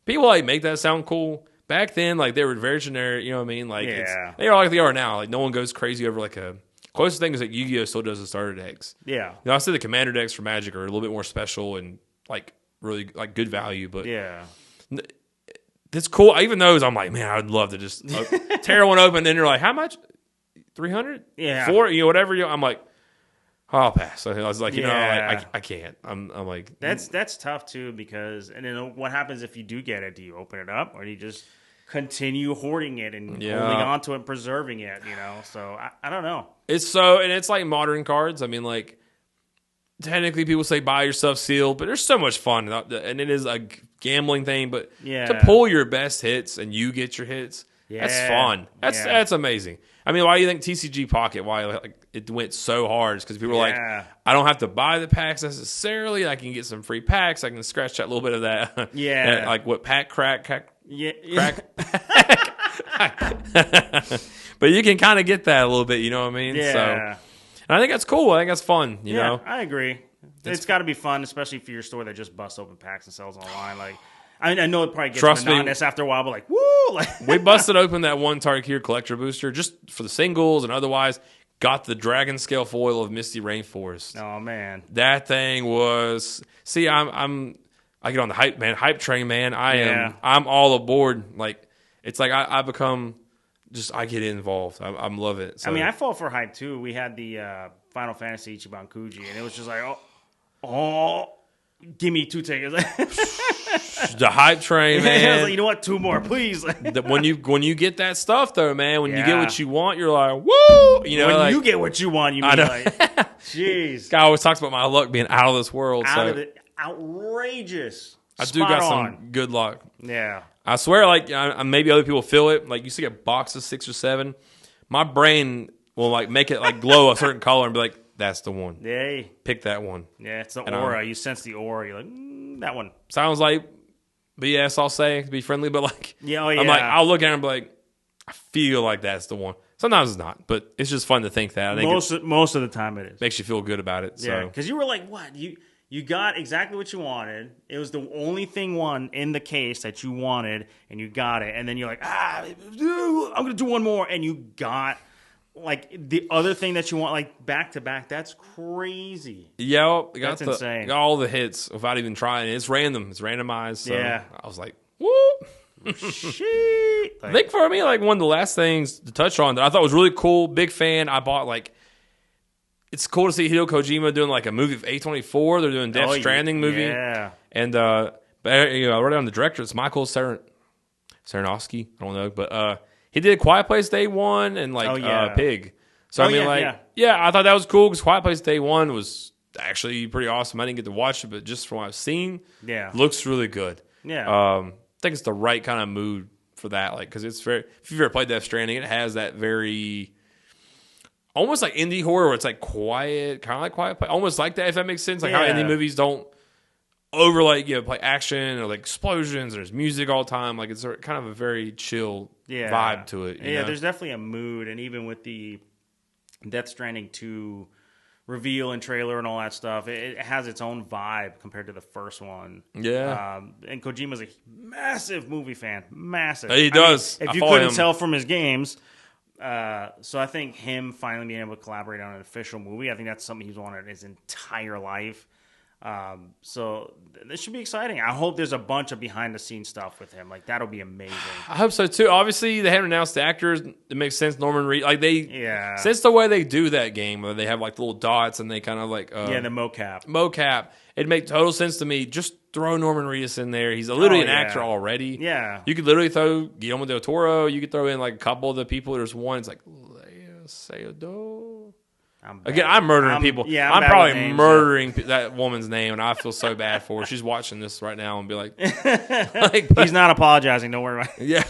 people like make that sound cool. Back then, like they were very generic, you know what I mean? Like they are like they are now. Like no one goes crazy over like a, closest thing is that Yu-Gi-Oh! Still does the starter decks. Yeah. I say the commander decks for Magic are a little bit more special and like really like good value, but it's cool. Even those, I'm like, man, I'd love to just tear one open. And then you're like, how much? 300? Yeah. 4? Whatever. I'm like, I'll pass. I was like, I can't. I'm like, that's tough too because and then what happens if you do get it? Do you open it up or do you just continue hoarding it and holding on to it and preserving it? So I don't know. It's like modern cards. I mean, like. Technically, people say buy your stuff sealed, but there's so much fun, and it is a gambling thing. But to pull your best hits and you get your hits, That's fun. That's amazing. I mean, why do you think TCG Pocket? Why like it went so hard? Because people were like, I don't have to buy the packs necessarily. I can get some free packs. I can scratch that little bit of that. Yeah, like what pack crack. Yeah, But you can kind of get that a little bit. You know what I mean? Yeah. So, and I think that's cool. I think that's fun. You know, I agree. It's got to be fun, especially for your store that just busts open packs and sells online. Like, I mean, I know it probably gets monotonous after a while, but like, woo! Like, we busted open that one Tarkir collector booster just for the singles and otherwise. Got the dragon scale foil of Misty Rainforest. Oh man, that thing was. See, I get on the hype train, man. I'm all aboard. Like it's like I become just I get involved. I love it. So. I mean, I fall for hype too. We had the Final Fantasy Ichiban Kuji, and it was just like, oh, give me 2 tickets. The hype train, man. I was like, you know what? 2 more, please. when you get that stuff, though, man, when you get what you want, you're like, woo! You know, when you get what you want, you mean like, jeez. Guy always talks about my luck being out of this world. Outrageous. I do got some good luck. Yeah. I swear, like maybe other people feel it. Like you see a box of 6 or 7, my brain will like make it like glow a certain color and be like, "That's the one. Yay. Pick that one." Yeah, it's the aura. You sense the aura. You're like, that one sounds like BS. I'll say to be friendly, but like, yeah, I'm like, I'll look at it and be like, I feel like that's the one. Sometimes it's not, but it's just fun to think that. I think most of the time it is. Makes you feel good about it. Yeah, because you were like, what You got exactly what you wanted. It was the only thing in the case that you wanted, and you got it. And then you're like, I'm going to do one more. And you got, like, the other thing that you want, like, back to back. That's crazy. Yeah, that's insane. Got all the hits without even trying. It's random. It's randomized. So yeah. I was like, woo. Shit. I think for me, like, one of the last things to touch on that I thought was really cool, big fan, I bought, like, it's cool to see Hideo Kojima doing like a movie of A24. They're doing Death Stranding movie. Yeah. And I wrote down the director. It's Michael Sarnowski. I don't know. But he did Quiet Place Day 1 and like Pig. So I mean I thought that was cool because Quiet Place Day 1 was actually pretty awesome. I didn't get to watch it, but just from what I've seen, looks really good. Yeah. I think it's the right kind of mood for that. Like, because it's very, if you've ever played Death Stranding, it has that very... almost like indie horror where it's like quiet, kind of like Quiet Place. Almost like that, if that makes sense. Like how indie movies don't play action or like explosions or there's music all the time. Like it's kind of a very chill vibe to it. You know? There's definitely a mood. And even with the Death Stranding 2 reveal and trailer and all that stuff, it has its own vibe compared to the first one. Yeah. And Kojima's a massive movie fan. Massive. He does. If you couldn't tell from his games... so I think him finally being able to collaborate on an official movie, I think that's something he's wanted his entire life. So this should be exciting. I hope there's a bunch of behind the scenes stuff with him. Like that'll be amazing. I hope so too. Obviously, they haven't announced the actors. It makes sense. Norman Reed, since the way they do that game, where they have like little dots and they kind of like the mocap. It'd make total sense to me. Just throw Norman Reedus in there. He's literally an actor already. Yeah, you could literally throw Guillermo del Toro. You could throw in like a couple of the people. There's one. It's like Lea Seydoux. I'm murdering people. Yeah, I'm probably murdering that woman's name, and I feel so bad for her. She's watching this right now and be like, he's not apologizing. Don't worry about it. Yeah.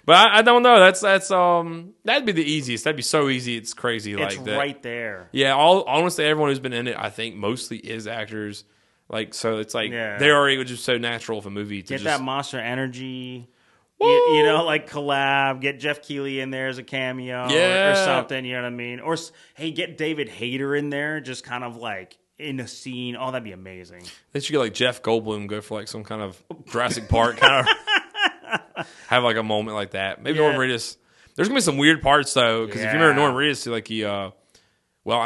But I don't know. That's that'd be the easiest. That'd be so easy. It's crazy. It's like that. Right there. Yeah. Honestly, everyone who's been in it, I think mostly is actors. Like so, it's like they already was just so natural of a movie to get that Monster Energy. You know, like collab, get Jeff Keighley in there as a cameo or something, you know what I mean? Or, hey, get David Hayter in there, just kind of like in a scene. Oh, that'd be amazing. They should get like Jeff Goldblum go for like some kind of Jurassic Park kind of have like a moment like that. Maybe Norman Reedus. There's going to be some weird parts though, because if you remember Norman Reedus, like I'm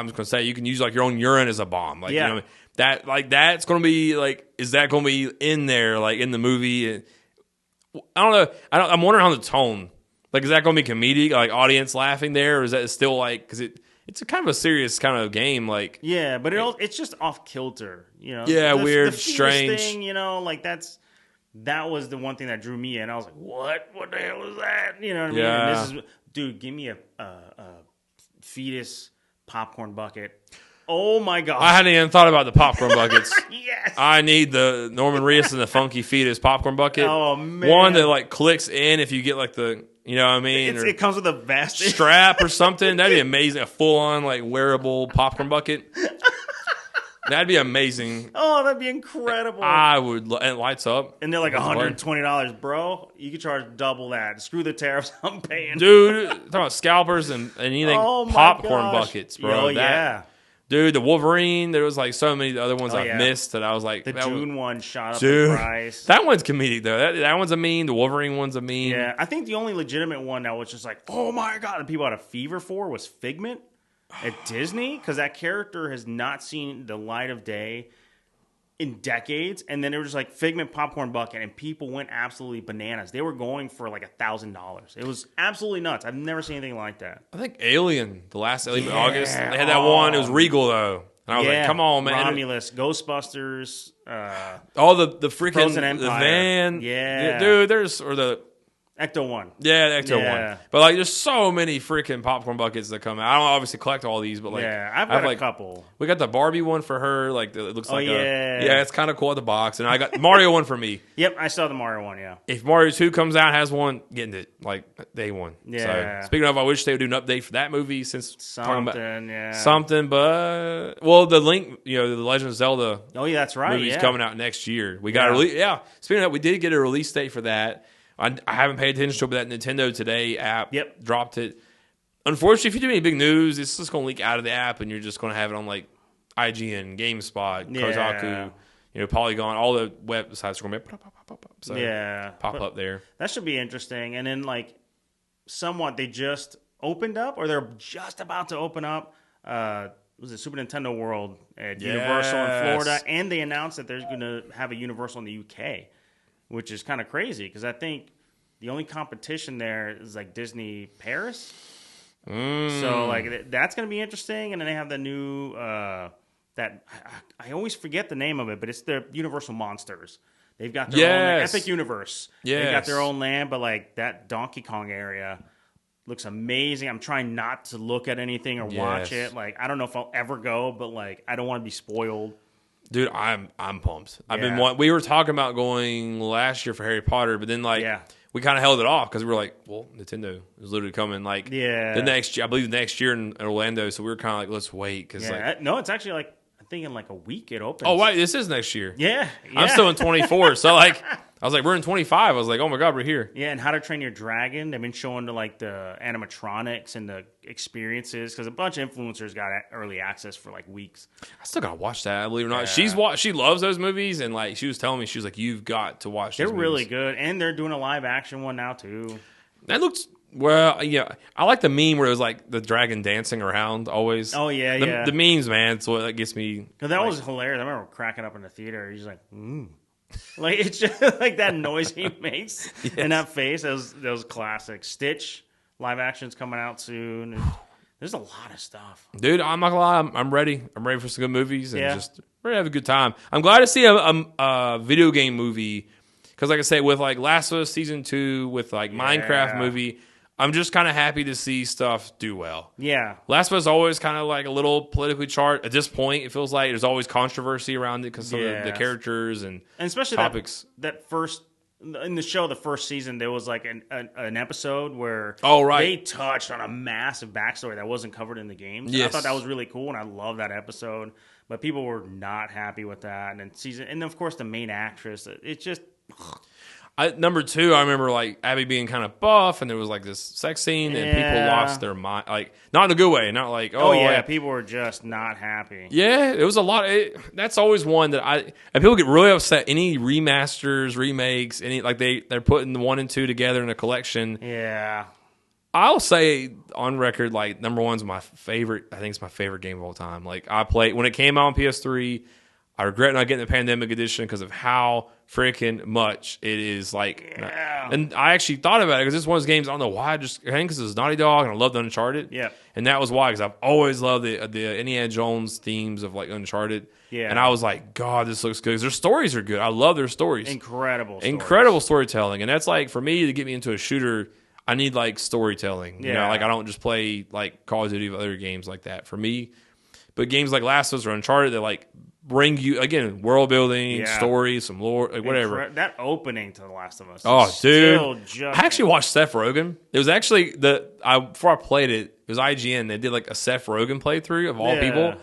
just going to say, you can use like your own urine as a bomb. Like, you know, that's going to be like, is that going to be in there, like in the movie? I don't know. I'm wondering on the tone. Like, is that going to be comedic, like audience laughing there, or is that still like because it's a kind of a serious kind of game, like but it's just off kilter, you know? Yeah, weird, the strange thing, you know, like that was the one thing that drew me in. I was like, what the hell is that? You know what I mean? Yeah. And this is, dude, give me a fetus popcorn bucket. Oh my god! I hadn't even thought about the popcorn buckets. Yes. I need the Norman Reedus and the Funky Fetus popcorn bucket. Oh man! One that like clicks in if you get like the, you know what I mean? It comes with a vest strap or something. That'd be amazing. A full on like wearable popcorn bucket. That'd be amazing. Oh, that'd be incredible. I would. And it lights up. And they're like $120, bro. You could charge double that. Screw the tariffs I'm paying. Dude, talking about scalpers and anything. Popcorn buckets, bro. Oh, yeah. Dude, the Wolverine, there was like so many other ones I've missed that I was like. The June one shot up the price. That one's comedic, though. That one's a meme. The Wolverine one's a meme. Yeah, I think the only legitimate one that was just like, oh my God, and people had a fever for was Figment at Disney, because that character has not seen the light of day in decades. And then they were just like Figment popcorn bucket, and people went absolutely bananas. They were going for like $1,000. It was absolutely nuts. I've never seen anything like that. I think Alien, the last Alien in August, they had that one. It was Regal though, and I was like, "Come on, man!" Romulus, Ghostbusters, the freaking Frozen Empire. The van, yeah, dude. There's the Ecto one, the Ecto one. But like, there's so many freaking popcorn buckets that come out. I don't obviously collect all these, but like, I've got a couple. We got the Barbie one for her. Like, it looks like it's kind of cool at the box. And I got Mario one for me. Yep, I saw the Mario one. Yeah. If Mario 2 comes out, has one, getting it like day one. Yeah. So, speaking of, I wish they would do an update for that movie since something. But the Link, the Legend of Zelda. Oh yeah, that's right. Movie's coming out next year. We got a release. Yeah. Speaking of that, we did get a release date for that. I haven't paid attention to it, but that Nintendo Today app dropped it. Unfortunately, if you do any big news, it's just going to leak out of the app, and you're just going to have it on like IGN, GameSpot, Kotaku, Polygon, all the websites are going to pop up there. That should be interesting. And then like somewhat they just opened up, or they're just about to open up. Was it Super Nintendo World at Universal in Florida, and they announced that they're going to have a Universal in the UK. Which is kind of crazy, because I think the only competition there is like Disney Paris. So like that's going to be interesting. And then they have the new that I always forget the name of it, but it's the Universal Monsters. They've got their own Epic Universe. They've got their own land, but like that Donkey Kong area looks amazing. I'm trying not to look at anything or watch it. Like, I don't know if I'll ever go, but like I don't want to be spoiled. Dude, I'm pumped. We were talking about going last year for Harry Potter, but then we kind of held it off because we were like, well, Nintendo is literally coming the next year. I believe the next year in Orlando, so we were kind of like, let's wait because no, it's actually like I think in like a week it opens. Oh, wait, this is next year. Yeah. I'm still in 24, so like I was like, we're in 25. I was like, oh my God, we're here. Yeah, and How to Train Your Dragon. They've been showing the animatronics and the experiences because a bunch of influencers got early access for like weeks. I still gotta watch that. Believe it or not, she loves those movies, and like she was telling me, she was like, you've got to watch. They're really good, and they're doing a live action one now too. That looks. Well, yeah, I like the meme where it was like the dragon dancing around always. Oh yeah, the memes, man. It's what gets me. Because that was hilarious. I remember cracking up in the theater. He's like, like it's just like that noise he makes and that face. That was classic. Stitch live action's coming out soon. There's a lot of stuff, dude. I'm not gonna lie. I'm ready. I'm ready for some good movies and just ready to have a good time. I'm glad to see a video game movie because, like I say, with like Last of Us Season 2, with like Minecraft movie. I'm just kind of happy to see stuff do well. Yeah. Last of Us is always kind of like a little politically charged. At this point, it feels like there's always controversy around it because of the characters and especially topics. That first, in the show, the first season, there was like an episode where they touched on a massive backstory that wasn't covered in the games. Yes. I thought that was really cool, and I love that episode. But people were not happy with that. And of course, the main actress, it's just... Number 2, I remember like Abby being kind of buff, and there was like this sex scene, and people lost their mind. Like not in a good way, not like people were just not happy. Yeah, it was a lot. That's always one that and people get really upset. Any remasters, remakes, any like they're putting the 1 and 2 together in a collection. Yeah, I'll say on record, like number 1's my favorite. I think it's my favorite game of all time. Like I played when it came out on PS3. I regret not getting the Pandemic Edition because of how freaking much it is like. Yeah. And I actually thought about it because this is one of those games, I don't know why, I think because it's Naughty Dog and I loved Uncharted. Yeah. And that was why, because I've always loved the Indiana Jones themes of like Uncharted. Yeah. And I was like, God, this looks good. Because their stories are good. I love their stories. Incredible storytelling. And that's like, for me, to get me into a shooter, I need like storytelling. Yeah. You know, like I don't just play like Call of Duty or other games like that. For me, But games like Last of Us or Uncharted that like bring you again world building, story, some lore, like whatever. That opening to The Last of Us. Oh, dude! I actually watched Seth Rogen. It was actually before I played it. It was IGN. They did like a Seth Rogen playthrough of all people.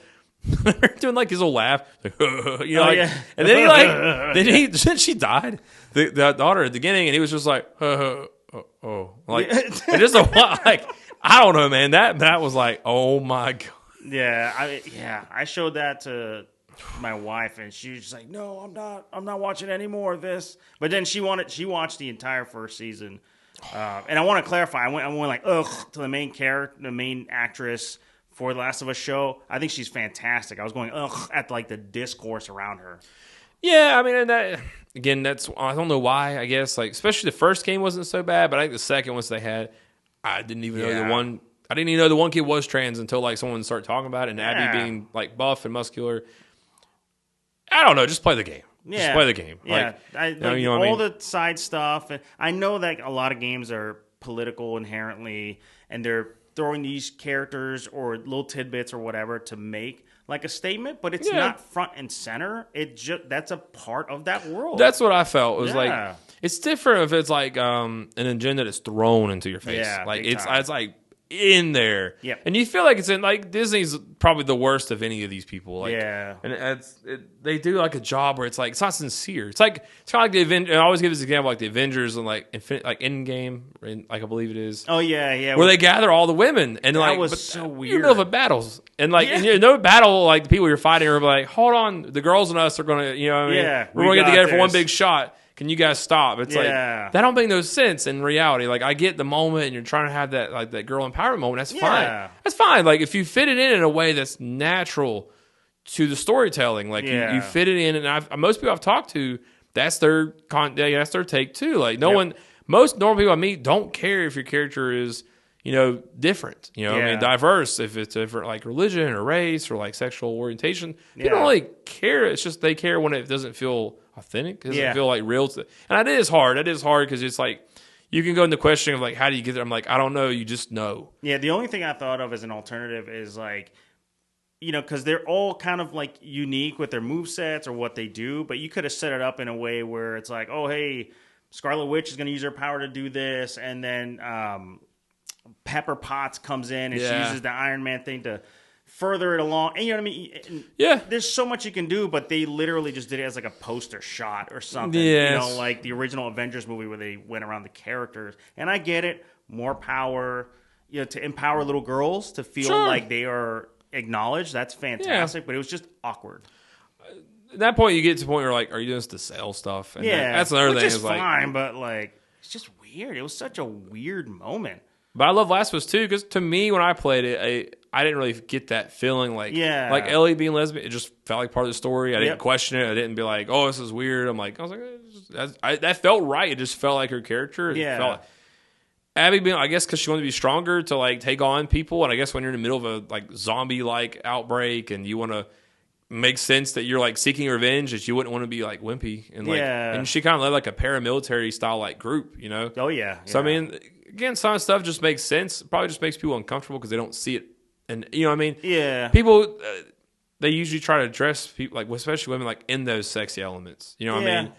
They're doing like his little laugh, like, and then then she died, the daughter at the beginning, and he was just like, like, and just like I don't know, man. That was like, oh my god. I showed that to my wife, and she was just like, "No, I'm not watching any more of this." But then she watched the entire first season, and I want to clarify. I went like, ugh, to the main actress for The Last of Us show. I think she's fantastic. I was going, ugh, at like the discourse around her. Yeah, I mean, and that again, that's I don't know why. I guess like especially the first game wasn't so bad, but I think the second ones they had, I didn't even know the one. I didn't even know the one kid was trans until like someone started talking about it, and Abby being like buff and muscular. I don't know. Just play the game. Yeah. Just play the game. Yeah. Like, all the side stuff. And I know that a lot of games are political inherently, and they're throwing these characters or little tidbits or whatever to make like a statement, but it's not front and center. That's a part of that world. That's what I felt. It was like it's different if it's like an agenda that's thrown into your face. Yeah, like it's like in there. Yep. And you feel like it's in like Disney's probably the worst of any of these people. Like, and they do like a job where it's like it's not sincere. It's kind of like the Avengers. I always give this example like the Avengers and like Endgame, like I believe it is. Oh yeah. Where they gather all the women and that was so weird. In the middle of battles and like in no battle like the people you're fighting are like, hold on, the girls and us are gonna we're gonna get together for one big shot. Can you guys stop? It's like that don't make no sense in reality. Like I get the moment and you're trying to have that like that girl empowerment moment. That's fine. That's fine. Like if you fit it in a way that's natural to the storytelling, like you fit it in. And most people I've talked to, that's their that's their take too. Like most normal people I meet don't care if your character is different. I mean diverse. If it's different like religion or race or like sexual orientation, people don't really care. It's just they care when it doesn't feel authentic. It doesn't feel like real. And it is hard. It is hard because it's like you can go into questioning of like how do you get there. I'm like I don't know. You just know. Yeah. The only thing I thought of as an alternative is like because they're all kind of like unique with their movesets or what they do, but you could have set it up in a way where it's like, oh hey, Scarlet Witch is going to use her power to do this, and then Pepper Potts comes in and she uses the Iron Man thing to further it along. And you know what I mean? There's so much you can do, but they literally just did it as like a poster shot or something. Yes. Like the original Avengers movie where they went around the characters. And I get it. More power, to empower little girls to feel like they are acknowledged. That's fantastic. But it was just awkward. At that point, you get to the point where like, are you doing this to sell stuff? And that's another thing. Which is fine, but like, it's just weird. It was such a weird moment. But I love Last of Us too because to me, when I played it, I didn't really get that feeling like Ellie being lesbian. It just felt like part of the story. I didn't question it. I didn't be like, oh, this is weird. I was like, that felt right. It just felt like her character. It felt Abby being, I guess, because she wanted to be stronger to like take on people. And I guess when you're in the middle of a like zombie like outbreak and you want to make sense that you're like seeking revenge, that you wouldn't want to be like wimpy and like, and she kind of led like a paramilitary style like group, Oh yeah. So I mean. Again, some stuff just makes sense. Probably just makes people uncomfortable because they don't see it. And you know what I mean? Yeah. People, they usually try to dress people, like especially women, like in those sexy elements. You know what I mean?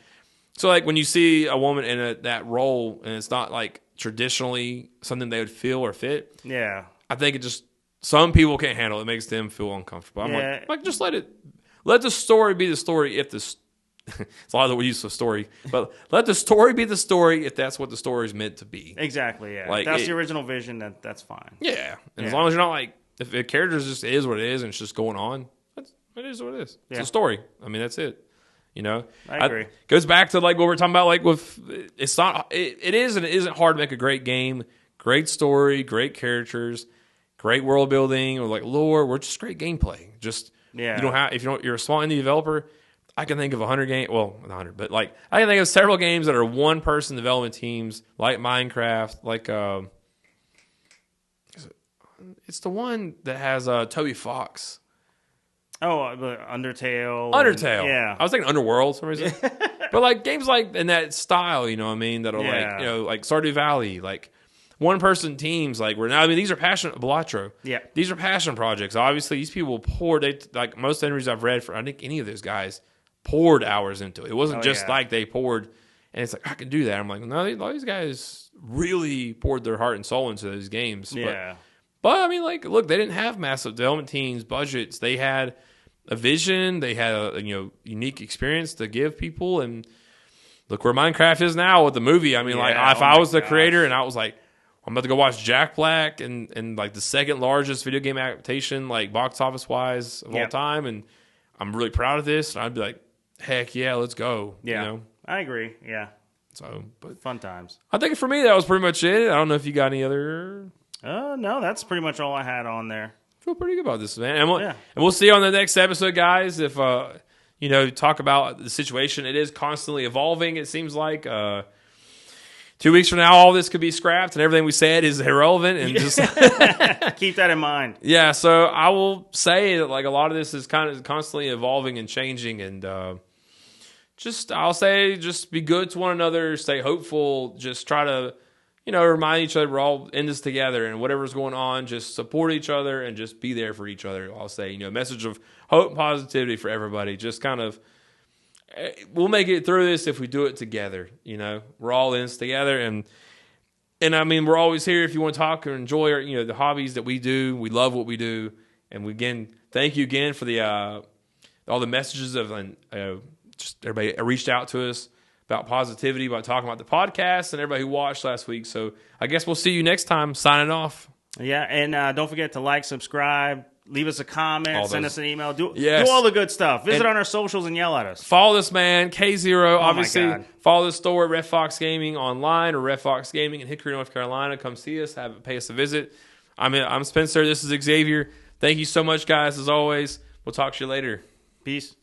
So like when you see a woman in that role and it's not like traditionally something they would feel or fit. Yeah. I think it just, some people can't handle it. It makes them feel uncomfortable. I'm like just let the story be the story if the it's a lot of the use of story, but let the story be the story if that's what the story is meant to be. Exactly, yeah. Like, if that's the original vision, that's fine. Yeah. And as long as you're not like, if the character just is what it is and it's just going on, it is what it is. It's a story. I mean, that's it. I agree. Goes back to like what we're talking about, like with, it's not, it is and it isn't hard to make a great game. Great story, great characters, great world building, or like lore, or just great gameplay. Just, you don't have, if you're a small indie developer, I can think of 100 games, well, not 100, but like I can think of several games that are one-person development teams, like Minecraft, like it's the one that has Toby Fox. Oh, Undertale. I was thinking Underworld for some reason. But like games like in that style, you know what I mean? That'll like, like Stardew Valley, like one-person teams. Like these are passion. Balatro. Yeah. These are passion projects. Obviously, these people like most entries I've read for. I think any of those guys poured hours into it. It wasn't just like they poured, and it's like I can do that. I'm like, no, all these guys really poured their heart and soul into those games. Yeah. But I mean, like, look, they didn't have massive development teams, budgets. They had a vision. They had a unique experience to give people. And look where Minecraft is now with the movie. I mean, if I was the creator and I was like, I'm about to go watch Jack Black and like the second largest video game adaptation, like box office wise of all time, and I'm really proud of this. And I'd be like, heck yeah, let's go. Yeah, I agree. Yeah. So, but fun times. I think for me that was pretty much it. I don't know if you got any other. No, that's pretty much all I had on there. I feel pretty good about this, man. And we'll see you on the next episode, guys. If talk about the situation. It is constantly evolving. It seems like 2 weeks from now, all this could be scrapped, and everything we said is irrelevant. And just keep that in mind. Yeah. So I will say that like a lot of this is kind of constantly evolving and changing, and I'll say just be good to one another, stay hopeful, just try to. Remind each other we're all in this together, and whatever's going on, just support each other and just be there for each other. I'll say, a message of hope and positivity for everybody. Just kind of, we'll make it through this if we do it together. We're all in this together, and I mean, we're always here if you want to talk or enjoy our, the hobbies that we do. We love what we do, and thank you again for the all the messages of just everybody reached out to us about positivity, about talking about the podcast, and everybody who watched last week. So I guess we'll see you next time. Signing off. Yeah, and don't forget to like, subscribe, leave us a comment, send us an email. Do all the good stuff. Visit on our socials and yell at us. Follow this man, K0. Obviously, follow the store at Red Fox Gaming online or Red Fox Gaming in Hickory, North Carolina. Come see us. Pay us a visit. I'm Spencer. This is Xhavier. Thank you so much, guys, as always. We'll talk to you later. Peace.